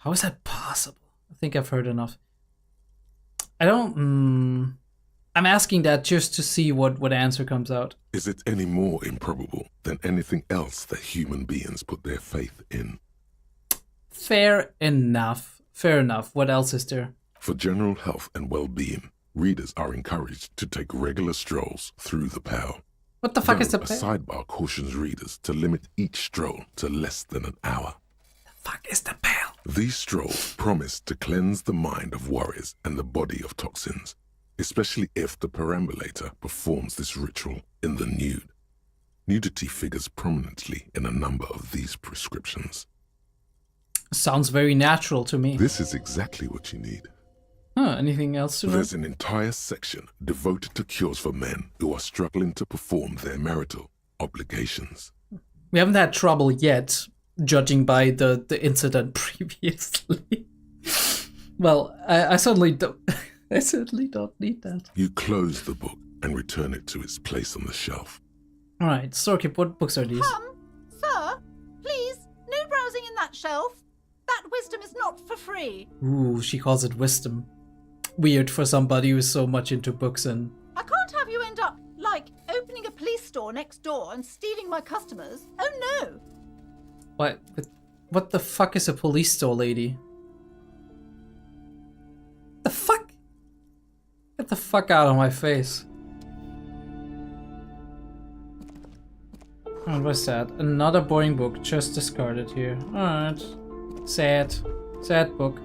How is that possible? I think I've heard enough. I don't... I'm asking that just to see what answer comes out. Is it any more improbable than anything else that human beings put their faith in? Fair enough. Fair enough. What else is there? For general health and well-being, readers are encouraged to take regular strolls through the pale. What the fuck is the A pale? sidebar cautions readers to limit each stroll to less than an hour. The fuck is the pale? These strolls promise to cleanse the mind of worries and the body of toxins, especially if the perambulator performs this ritual in the nude. Nudity figures prominently in a number of these prescriptions. Sounds very natural to me. This is exactly what you need. Anything else to know? There's an entire section devoted to cures for men who are struggling to perform their marital obligations. We haven't had trouble yet, judging by the incident previously. Well, I certainly don't. I certainly don't need that. You close the book and return it to its place on the shelf. All right, Storkip, what books are these? Sir, please, no browsing in that shelf. That wisdom is not for free. Ooh, she calls it wisdom. Weird for somebody who's so much into books and... I can't have you end up, like, opening a police store next door and stealing my customers. Oh no! What the fuck is a police store, lady? The fuck? Get the fuck out of my face. What was that? Another boring book, just discarded here. Alright. Sad. Sad book.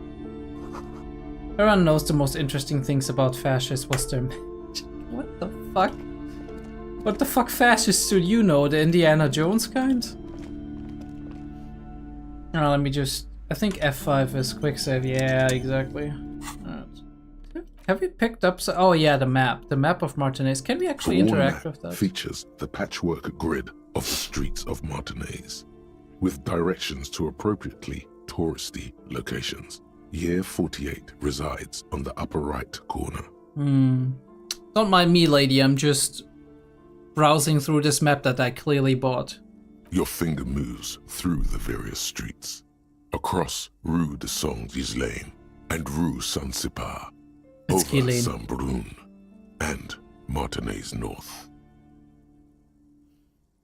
Everyone knows the most interesting things about fascists was their magic. What the fuck? What the fuck fascists do you know? The Indiana Jones kind? Oh, let me just... I think F5 is quick save. Yeah, exactly. Alright. Have we picked up... Oh yeah, the map. The map of Martinez. Can we actually interact with that? Features the patchwork grid of the streets of Martinez, with directions to appropriately touristy locations. Year 48 resides on the upper right corner. Don't mind me, lady. I'm just browsing through this map that I clearly bought. Your finger moves through the various streets, across Rue de Saint-Ghislain and Rue Saint-Cypar, It's over Ghislaine. Saint-Brun and Martinez North.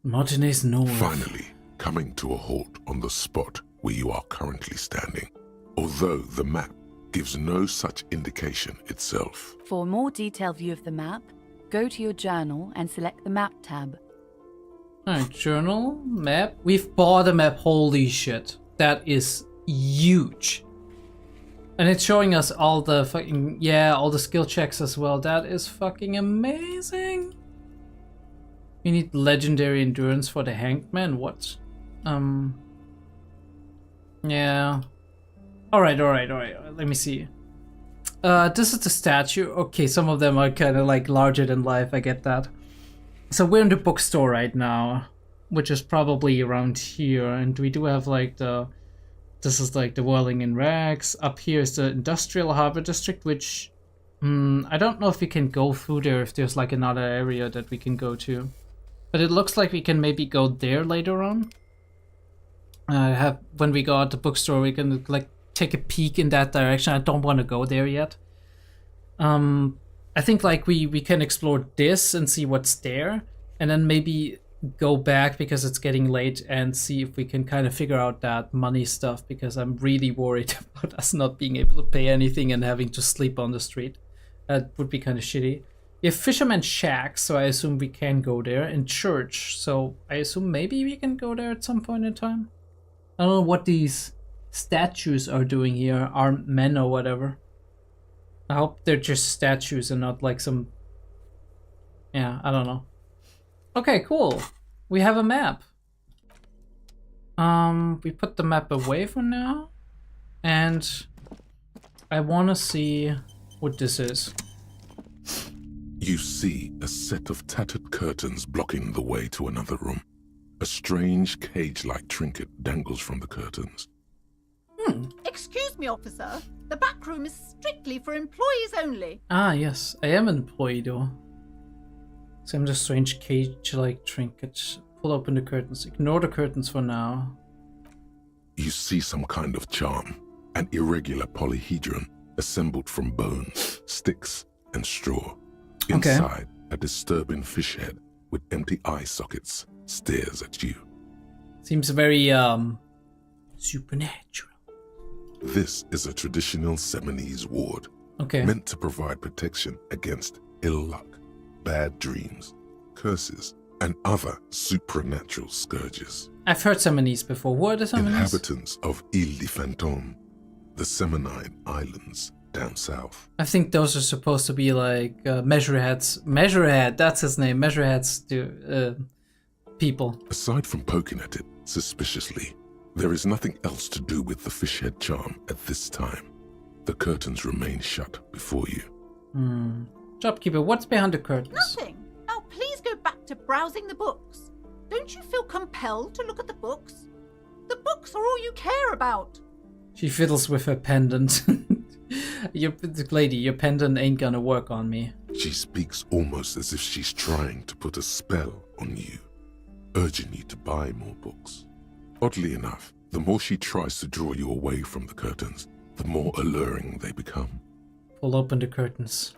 Martinez North. Finally, coming to a halt on the spot where you are currently standing, although the map gives no such indication itself. For a more detailed view of the map, go to your journal and select the map tab. Alright, journal, map. We've bought a map. Holy shit. That is huge. And it's showing us all the fucking, yeah, all the skill checks as well. That is fucking amazing. We need legendary endurance for the hanged man. What? Yeah. Alright. Let me see. This is the statue. Okay, some of them are kind of like larger than life. I get that. So we're in the bookstore right now, which is probably around here. And we do have like this is like the Whirling in Rags. Up here is the Industrial Harbor District, which I don't know if we can go through there, if there's like another area that we can go to. But it looks like we can maybe go there later on. When we go out the bookstore, we can like take a peek in that direction. I don't want to go there yet. I think like we can explore this and see what's there, and then maybe go back because it's getting late and see if we can kind of figure out that money stuff, because I'm really worried about us not being able to pay anything and having to sleep on the street. That would be kind of shitty. We have Fisherman Shack, so I assume we can go there, and Church, so I assume maybe we can go there at some point in time. I don't know what these statues are doing here, armed men or whatever. I hope they're just statues and not like some... Yeah, I don't know. Okay, cool. We have a map. We put the map away for now. And I want to see what this is. You see a set of tattered curtains blocking the way to another room. A strange cage-like trinket dangles from the curtains. Excuse me, officer. The back room is strictly for employees only. Ah, yes. I am an employee, though. Some of the strange cage-like trinkets. Pull open the curtains. Ignore the curtains for now. You see some kind of charm. An irregular polyhedron assembled from bones, sticks, and straw. Okay. Inside, a disturbing fish head with empty eye sockets stares at you. Seems very, supernatural. This is a traditional Seminese ward, Okay. meant to provide protection against ill luck, bad dreams, curses, and other supernatural scourges. I've heard Seminese before. What are the Seminese? Inhabitants of Ile de Fantôme, the Seminine Islands down south. I think those are supposed to be like Measureheads. Measurehead, that's his name. Measureheads people. Aside from poking at it suspiciously, there is nothing else to do with the fish head charm at this time. The curtains remain shut before you. Shopkeeper, what's behind the curtains? Nothing. Now please go back to browsing the books. Don't you feel compelled to look at the books? The books are all you care about. She fiddles with her pendant. Lady, your pendant ain't gonna work on me. She speaks almost as if she's trying to put a spell on you, urging you to buy more books. Oddly enough, the more she tries to draw you away from the curtains, the more alluring they become. Pull open the curtains.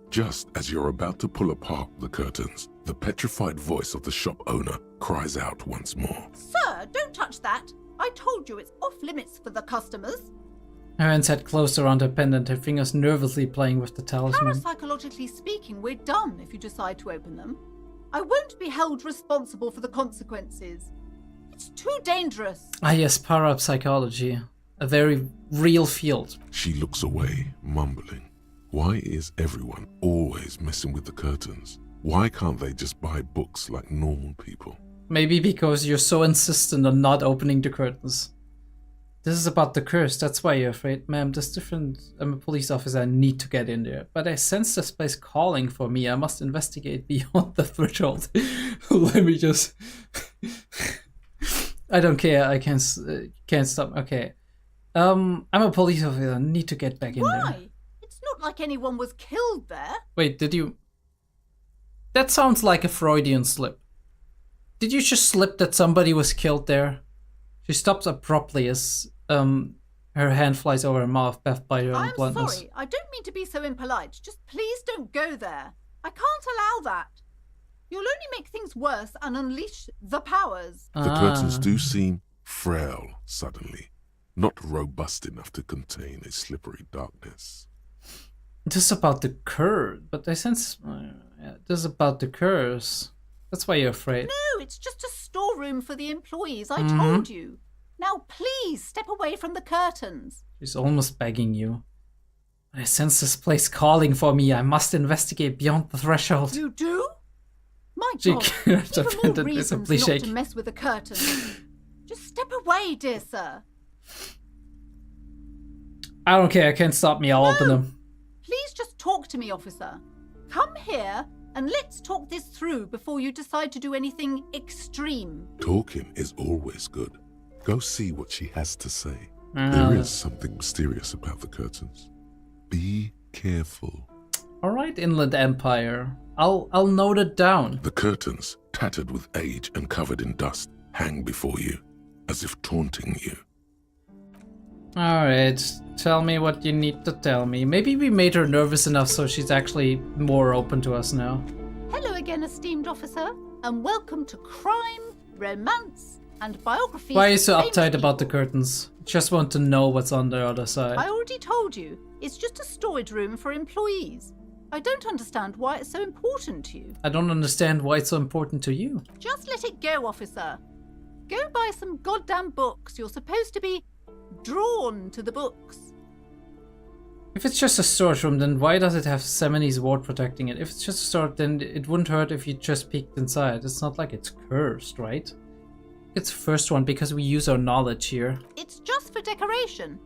Just as you're about to pull apart the curtains, the petrified voice of the shop owner cries out once more. Sir, don't touch that. I told you it's off limits for the customers. Her hands had closed around her pendant, her fingers nervously playing with the talisman. Parapsychologically speaking, we're done if you decide to open them. I won't be held responsible for the consequences. It's too dangerous. Ah yes, parapsychology. A very real field. She looks away, mumbling. Why is everyone always messing with the curtains? Why can't they just buy books like normal people? Maybe because you're so insistent on not opening the curtains. This is about the curse, that's why you're afraid. Ma'am, there's different... I'm a police officer, I need to get in there. But I sense this place calling for me, I must investigate beyond the threshold. Let me just... I don't care, I can't stop, okay. I'm a police officer, I need to get back in there. Why? It's not like anyone was killed there. Wait, did you... That sounds like a Freudian slip. Did you just slip that somebody was killed there? She stops abruptly as her hand flies over her mouth, baffled by her own bluntness. I'm sorry, I don't mean to be so impolite. Just please don't go there. I can't allow that. You'll only make things worse and unleash the powers. The curtains do seem frail suddenly, not robust enough to contain a slippery darkness. This is about the curse, but I sense... this is about the curse. That's why you're afraid. No, it's just a storeroom for the employees, I told you. Now please, step away from the curtains. She's almost begging you. I sense this place calling for me. I must investigate beyond the threshold. You do? My She God, can't even more defend it reasons visibly not shake. to mess with the curtains. Just step away, dear sir. I don't care, can't stop me, I'll open them. Please just talk to me, officer. Come here and let's talk this through before you decide to do anything extreme. Talking is always good. Go see what she has to say. There is something mysterious about the curtains. Be careful. Alright, Inland Empire. I'll note it down. The curtains, tattered with age and covered in dust, hang before you, as if taunting you. Alright, tell me what you need to tell me. Maybe we made her nervous enough so she's actually more open to us now. Hello again, esteemed officer, and welcome to Crime, Romance, and Biography. Why are you so uptight about the curtains? Just want to know what's on the other side. I already told you, it's just a storage room for employees. I don't understand why it's so important to you. I don't understand why it's so important to you. Just let it go, officer. Go buy some goddamn books. You're supposed to be drawn to the books. If it's just a storage room, then why does it have Semini's ward protecting it? If it's just a storage, then it wouldn't hurt if you just peeked inside. It's not like it's cursed, right? It's the first one because we use our knowledge here. It's just for decoration.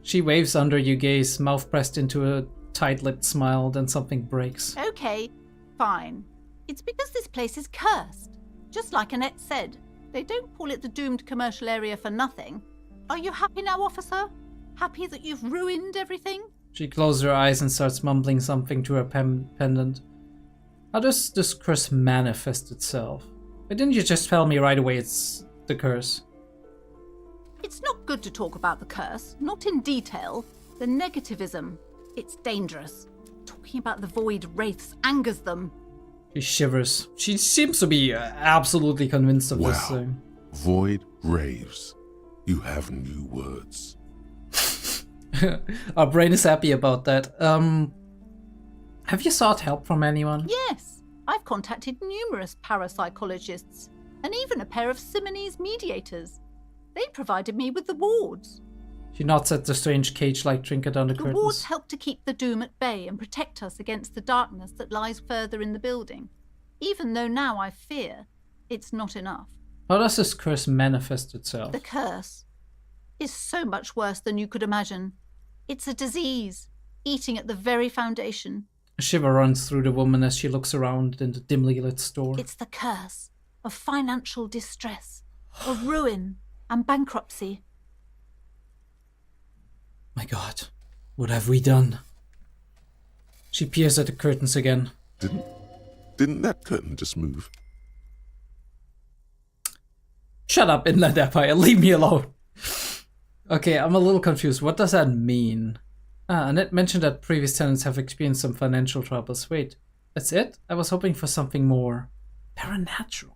She waves under you gaze, mouth pressed into a tight-lipped smile, then something breaks. Okay, fine. It's because this place is cursed. Just like Annette said, they don't call it the doomed commercial area for nothing. Are you happy now, officer? Happy that you've ruined everything? She closes her eyes and starts mumbling something to her pendant. How does this curse manifest itself? Why didn't you just tell me right away it's the curse? It's not good to talk about the curse, not in detail. The negativism, it's dangerous. Talking about the void wraiths angers them. She shivers. She seems to be absolutely convinced of this Wow. thing. Void raves. You have new words. Our brain is happy about that. Have you sought help from anyone? Yes, I've contacted numerous parapsychologists and even a pair of Simonese mediators. They provided me with the wards. She nods at the strange cage-like trinket on the The curtains. wards help to keep the doom at bay and protect us against the darkness that lies further in the building. Even though now I fear, it's not enough. How does this curse manifest itself? The curse is so much worse than you could imagine. It's a disease, eating at the very foundation. A shiver runs through the woman as she looks around in the dimly lit store. It's the curse of financial distress, of ruin and bankruptcy. My God, what have we done? She peers at the curtains again. Didn't that curtain just move? Shut up, Inland Empire, leave me alone. Okay, I'm a little confused. What does that mean? Annette mentioned that previous tenants have experienced some financial troubles. Wait, that's it? I was hoping for something more paranatural.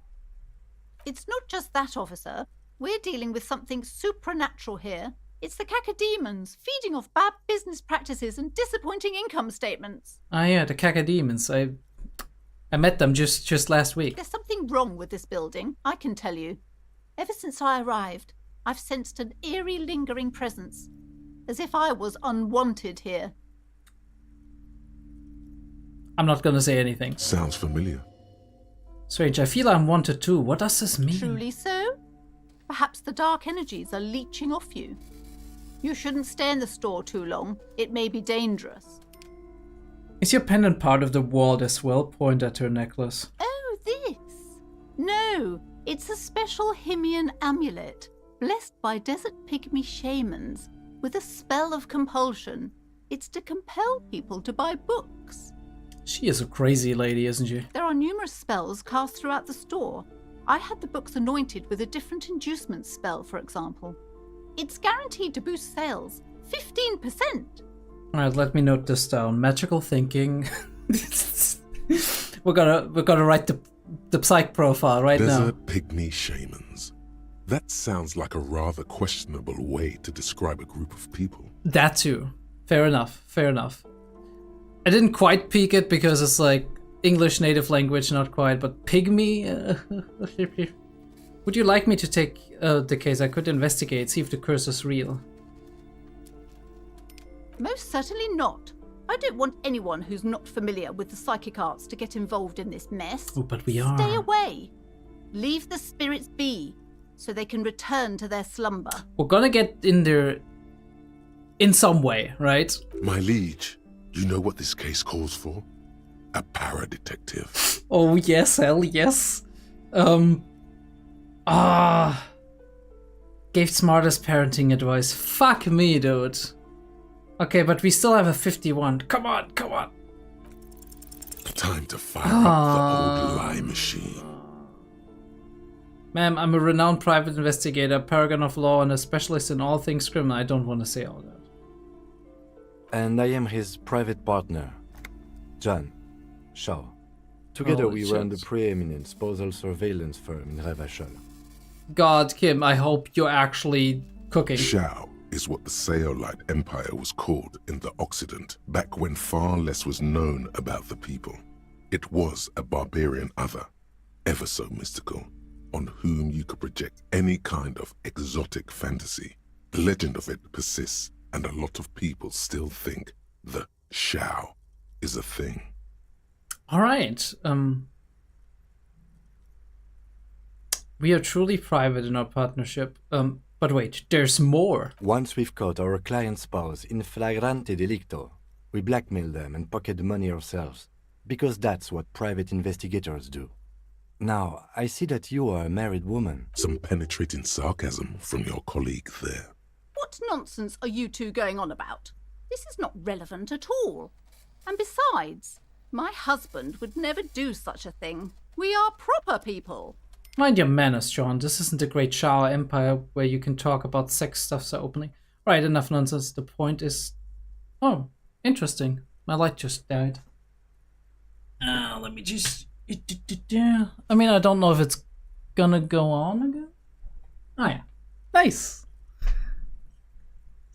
It's not just that, officer. We're dealing with something supernatural here. It's the cacodemons, feeding off bad business practices and disappointing income statements. Ah yeah, the cacodemons. I met them just last week. There's something wrong with this building, I can tell you. Ever since I arrived, I've sensed an eerie lingering presence, as if I was unwanted here. I'm not gonna say anything. Sounds familiar. Strange, I feel I'm wanted too. What does this mean? Truly so? Perhaps the dark energies are leeching off you. You shouldn't stay in the store too long. It may be dangerous. Is your pendant part of the world as well? Point at her necklace. Oh, this? No, it's a special Himian amulet, blessed by desert pygmy shamans, with a spell of compulsion. It's to compel people to buy books. She is a crazy lady, isn't she? There are numerous spells cast throughout the store. I had the books anointed with a different inducement spell, for example. It's guaranteed to boost sales 15%. Alright, let me note this down. Magical thinking. we're gonna write the psych profile right now. Desert pygmy shamans. That sounds like a rather questionable way to describe a group of people. That too. Fair enough. Fair enough. I didn't quite peek it because it's like English native language, not quite, but pygmy? Would you like me to take the case? I could investigate, see if the curse is real. Most certainly not. I don't want anyone who's not familiar with the psychic arts to get involved in this mess. Oh, but we are. Stay away. Leave the spirits be, so they can return to their slumber. We're gonna get in there in some way, right? My liege, you know what this case calls for? A para-detective. Oh yes, hell yes. Gave smartest parenting advice. Fuck me, dude. Okay, but we still have a 51. Come on, come on. Time to fire up the old lie machine. Ma'am, I'm a renowned private investigator, paragon of law, and a specialist in all things criminal. I don't want to say all that. And I am his private partner, John Shaw. Together we run the preeminent postal surveillance firm in Revachol. God, Kim, I hope you're actually cooking. Shao is what the Seolite Empire was called in the Occident, back when far less was known about the people. It was a barbarian other, ever so mystical, on whom you could project any kind of exotic fantasy. The legend of it persists, and a lot of people still think the Shao is a thing. All right. We are truly private in our partnership. But wait, there's more. Once we've caught our client's spouse in flagrante delicto, we blackmail them and pocket the money ourselves, because that's what private investigators do. Now, I see that you are a married woman. Some penetrating sarcasm from your colleague there. What nonsense are you two going on about? This is not relevant at all. And besides, my husband would never do such a thing. We are proper people. Mind your manners, John. This isn't the Great Shao Empire where you can talk about sex stuff so openly. Right, enough nonsense. The point is... Oh, interesting. My light just died. Let me just... I mean, I don't know if it's gonna go on again. Oh yeah. Nice.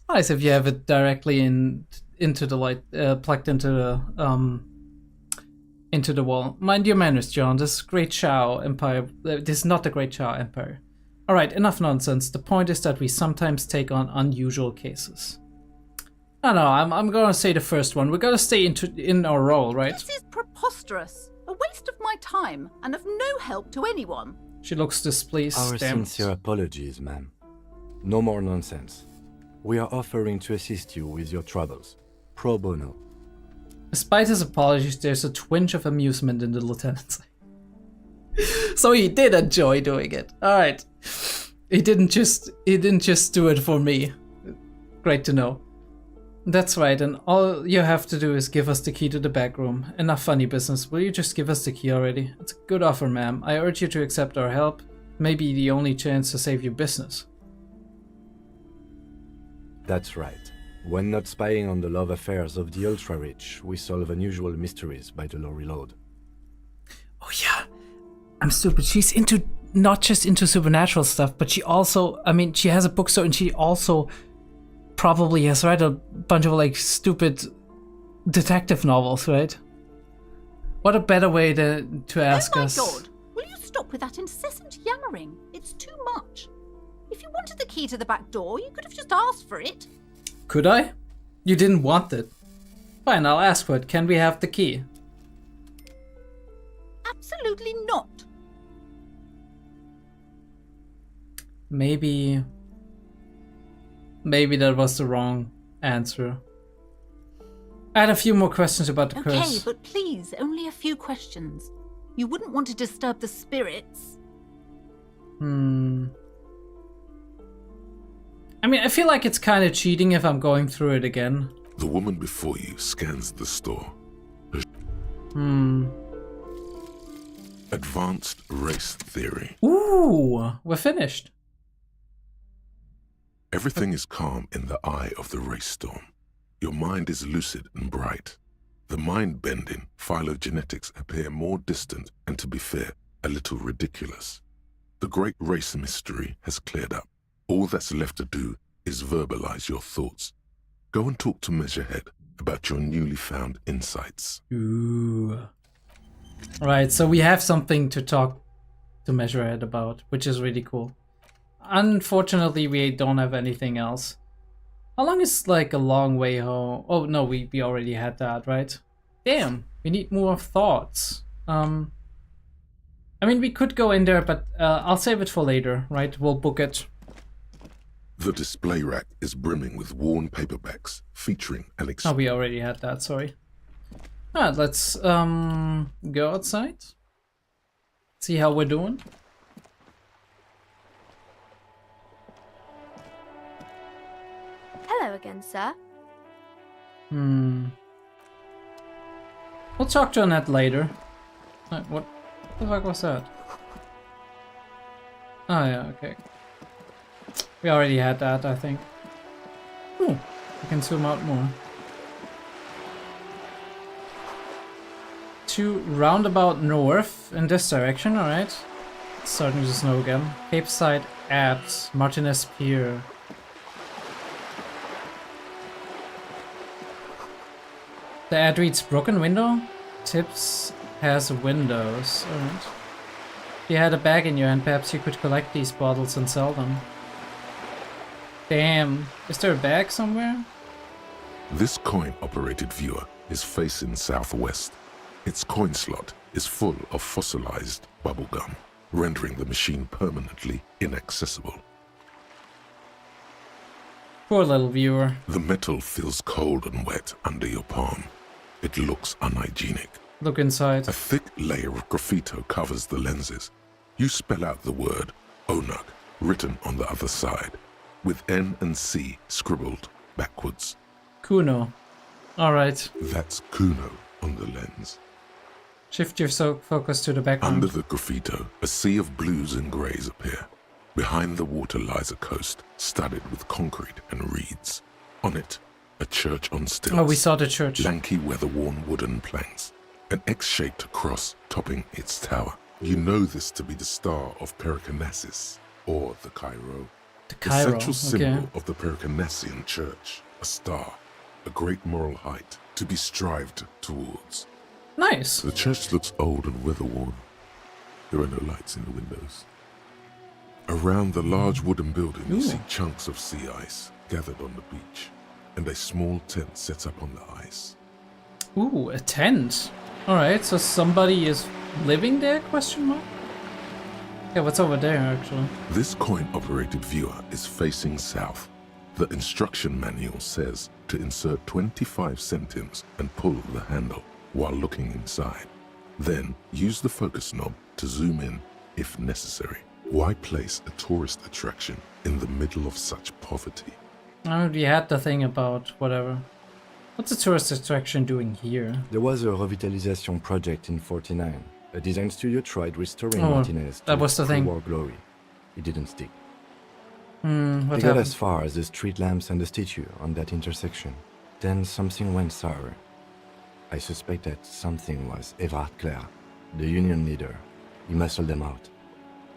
Nice if you have it directly into the light, plugged into the wall. Mind your manners, John. This is Great Shao Empire. This is not the Great Shao Empire. Alright, enough nonsense. The point is that we sometimes take on unusual cases. I don't know, I'm gonna say the first one. We're gonna stay in our role, right? This is preposterous. A waste of my time and of no help to anyone. She looks displeased. Our sincere apologies, ma'am. No more nonsense. We are offering to assist you with your troubles. Pro bono. Despite his apologies, there's a twinge of amusement in the lieutenant's eye. So he did enjoy doing it. Alright. He didn't just do it for me. Great to know. That's right, and all you have to do is give us the key to the back room. Enough funny business. Will you just give us the key already? It's a good offer, ma'am. I urge you to accept our help. Maybe the only chance to save your business. That's right. When not spying on the love affairs of the ultra-rich, we solve unusual mysteries by the low reload. Oh yeah, I'm stupid. She's not just into supernatural stuff, but she also, I mean, she has a bookstore and she also probably has read a bunch of like stupid detective novels, right? What a better way to ask us. Oh my god! Will you stop with that incessant yammering? It's too much. If you wanted the key to the back door, you could have just asked for it. Could I? You didn't want it. Fine, I'll ask for it. Can we have the key? Absolutely not. Maybe that was the wrong answer. I had a few more questions about the curse. Okay, but please, only a few questions. You wouldn't want to disturb the spirits. I mean, I feel like it's kind of cheating if I'm going through it again. The woman before you scans the store. Advanced race theory. Ooh, we're finished. Everything is calm in the eye of the race storm. Your mind is lucid and bright. The mind-bending phylogenetics appear more distant and, to be fair, a little ridiculous. The great race mystery has cleared up. All that's left to do is verbalize your thoughts. Go and talk to Measurehead about your newly found insights. Ooh. Right, so we have something to talk to Measurehead about, which is really cool. Unfortunately, we don't have anything else. How long is like a long way home? Oh no, we already had that, right? Damn, we need more thoughts. I mean, we could go in there, but I'll save it for later, right? We'll book it. The display rack is brimming with worn paperbacks featuring an Oh, we already had that, sorry. Alright, let's go outside. See how we're doing. Hello again, sir. We'll talk to Annette later. What the fuck was that? Oh yeah, okay. We already had that, I think. Ooh, I can zoom out more. To roundabout north in this direction, alright. It's starting to snow again. Cape Side at Martinez Pier. The ad reads broken window. Tips has windows. Alright. If you had a bag in your hand, perhaps you could collect these bottles and sell them. Damn. Is there a bag somewhere? This coin-operated viewer is facing southwest. Its coin slot is full of fossilized bubblegum, rendering the machine permanently inaccessible. Poor little viewer. The metal feels cold and wet under your palm. It looks unhygienic. Look inside. A thick layer of graffito covers the lenses. You spell out the word Onug written on the other side, with N and C scribbled backwards. Kuno. Alright. That's Kuno on the lens. Shift your focus to the background. Under the graffito, a sea of blues and greys appear. Behind the water lies a coast studded with concrete and reeds. On it, a church on stilts. Oh, we saw the church. Lanky, weather-worn wooden planks. An X-shaped cross topping its tower. You know this to be the Star of Pericarnassus, or the Cairo. The Cairo, The central symbol okay. of the Pericarnassian church. A star, a great moral height to be strived towards. Nice. The church looks old and weather-worn. There are no lights in the windows. Around the large wooden building, you see chunks of sea ice gathered on the beach, and a small tent set up on the ice. Ooh, a tent. Alright, so somebody is living there, question mark? Yeah, what's over there, actually? This coin-operated viewer is facing south. The instruction manual says to insert 25 centimes and pull the handle while looking inside. Then use the focus knob to zoom in if necessary. Why place a tourist attraction in the middle of such poverty? I already had the thing about whatever. What's a tourist attraction doing here? There was a revitalization project in 49. A design studio tried restoring Oh, Martinez that to was the thing. pre-war glory. It didn't stick. What They got happened? as far as the street lamps and the statue on that intersection. Then something went sour. I suspect that something was Everard Clare, the union leader. He muscled them out.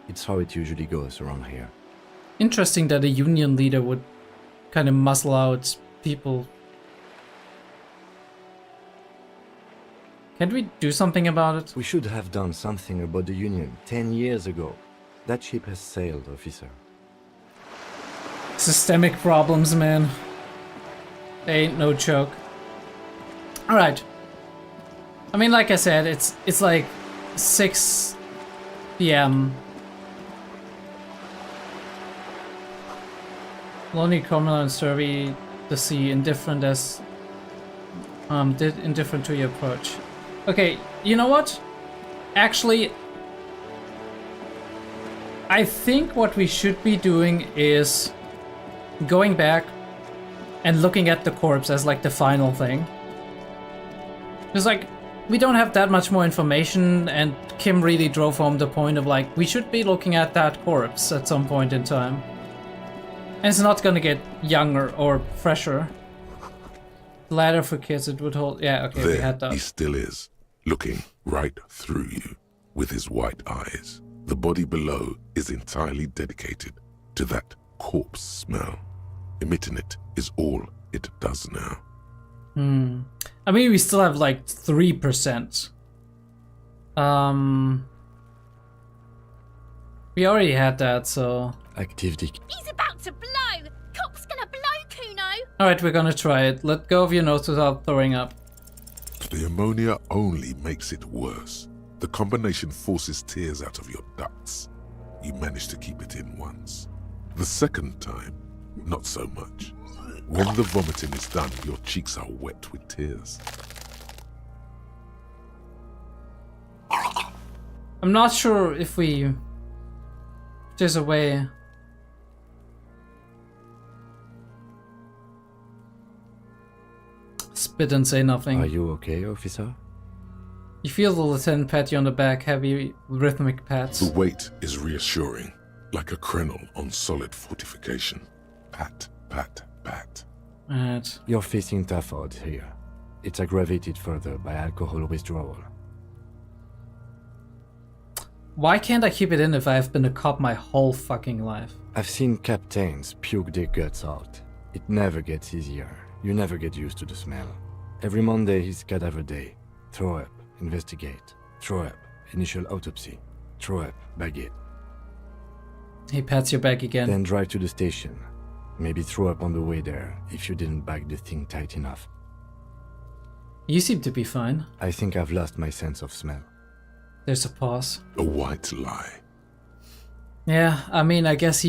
It's how it usually goes around here. Interesting that a union leader would kind of muscle out people. Can't we do something about it? We should have done something about the Union 10 years ago. That ship has sailed, officer. Systemic problems, man. They ain't no joke. Alright. I mean, like I said, it's like 6 p.m. Lonely Criminal and survey the sea, indifferent as indifferent to your approach. Okay, you know what? Actually, I think what we should be doing is going back and looking at the corpse as like the final thing. Because like, we don't have that much more information, and Kim really drove home the point of like, we should be looking at that corpse at some point in time. And it's not gonna get younger or fresher. Ladder for kids, it would hold. Yeah, okay, we had There that. he still is, looking right through you with his white eyes. The body below is entirely dedicated to that corpse smell. Emitting it is all it does now. I mean, we still have like 3%. We already had that, so. Activity. He's about to blow! Cop's gonna blow, Kuno! Alright, we're gonna try it. Let go of your nose without throwing up. The ammonia only makes it worse. The combination forces tears out of your ducts. You manage to keep it in once. The second time, not so much. When the vomiting is done, your cheeks are wet with tears. I'm not sure if there's a way. Spit and say nothing. Are you okay, officer? You feel the lieutenant pat you on the back, heavy rhythmic pats. The weight is reassuring, like a crenel on solid fortification. Pat, pat, pat. Right. You're facing tough odds here. It's aggravated further by alcohol withdrawal. Why can't I keep it in if I've been a cop my whole fucking life? I've seen captains puke their guts out. It never gets easier. You never get used to the smell. Every Monday is cadaver day. Throw up, investigate. Throw up, initial autopsy. Throw up, bag it. He pats your back again. Then drive to the station. Maybe throw up on the way there if you didn't bag the thing tight enough. You seem to be fine. I think I've lost my sense of smell. There's a pause. A white lie. Yeah, I mean, I guess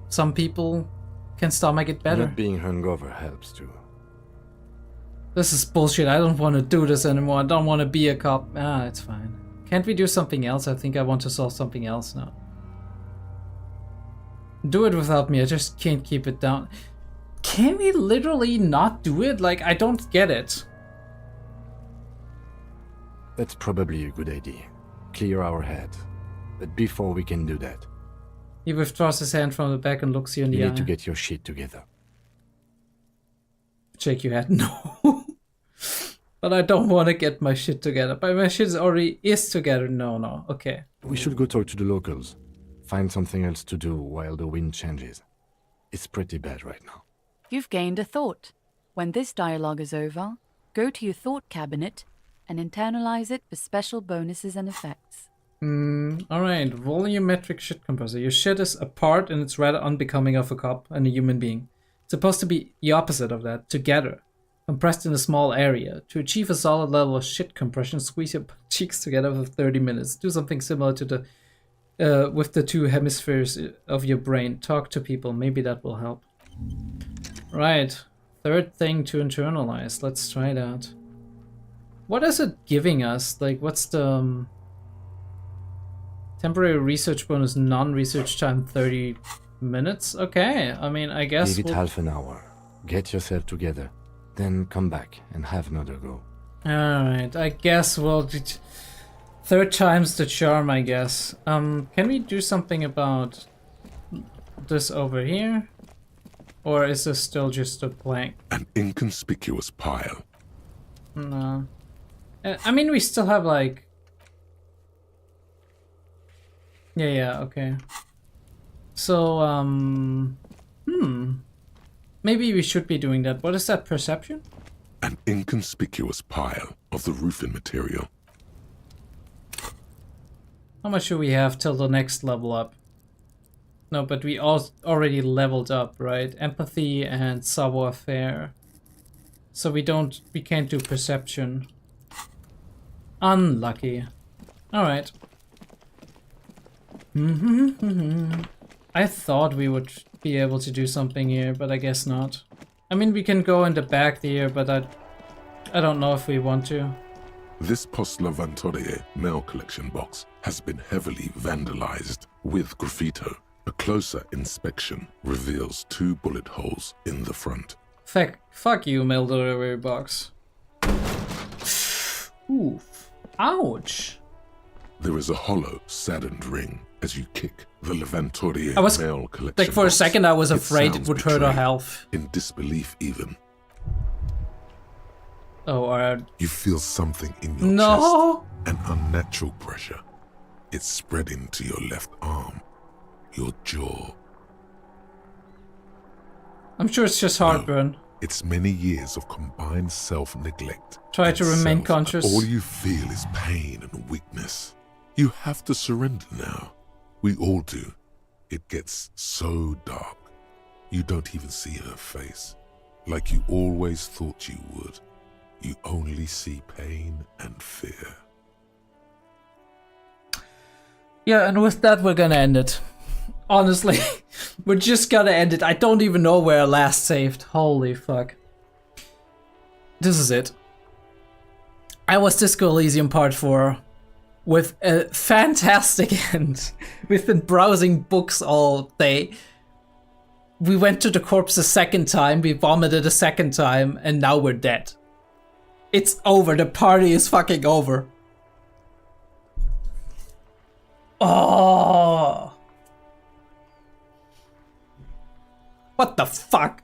some people can stomach it better. Not being hungover helps too. This is bullshit. I don't want to do this anymore. I don't want to be a cop. Ah, it's fine. Can't we do something else? I think I want to solve something else now. Do it without me. I just can't keep it down. Can we literally not do it? Like, I don't get it. That's probably a good idea. Clear our head. But before we can do that, He withdraws his hand from the back and looks you in you the eye. need to get your shit together. Shake your head. No. But I don't want to get my shit together. But my shit already is together. No. Okay. We should go talk to the locals. Find something else to do while the wind changes. It's pretty bad right now. You've gained a thought. When this dialogue is over, go to your thought cabinet and internalize it for special bonuses and effects. Alright, volumetric shit compressor. Your shit is apart and it's rather unbecoming of a cop and a human being. It's supposed to be the opposite of that, together. Compressed in a small area. To achieve a solid level of shit compression, squeeze your cheeks together for 30 minutes. Do something similar to the with the two hemispheres of your brain. Talk to people, maybe that will help. Right, third thing to internalize. Let's try that. What is it giving us? Like, what's the... temporary research bonus, non-research time 30 minutes? Okay, I mean, I guess Give it half an hour. Get yourself together. Then come back and have another go. Alright, I guess we'll... third time's the charm, I guess. Can we do something about this over here? Or is this still just a blank? An inconspicuous pile. No. I mean, we still have, like... Yeah, okay. So, maybe we should be doing that. What is that, perception? An inconspicuous pile of the roofing material. How much do we have till the next level up? No, but we already leveled up, right? Empathy and savoir-faire. So we can't do perception. Unlucky. Alright. I thought we would be able to do something here, but I guess not. I mean, we can go in the back there, but I don't know if we want to. This Post-Lavantorie mail collection box has been heavily vandalized with graffito. A closer inspection reveals 2 bullet holes in the front. Fuck you, mail delivery box. Oof. Ouch. There is a hollow, saddened ring as you kick the Lavantorie mail collection like, for box. a second I was afraid it would hurt our betrayed, health. In disbelief even. Oh, you feel something in your chest. An unnatural pressure. It's spreading to your left arm. Your jaw. I'm sure it's just heartburn. No, it's many years of combined self-neglect. Try to remain conscious. All you feel is pain and weakness. You have to surrender now. We all do. It gets so dark. You don't even see her face. Like you always thought you would. You only see pain and fear. Yeah, and with that we're gonna end it. Honestly, we're just gonna end it. I don't even know where I last saved. Holy fuck. This is it. I was Disco Elysium Part 4 with a fantastic end. We've been browsing books all day. We went to the corpse a second time, we vomited a second time, and now we're dead. It's over, the party is fucking over. Oh. What the fuck?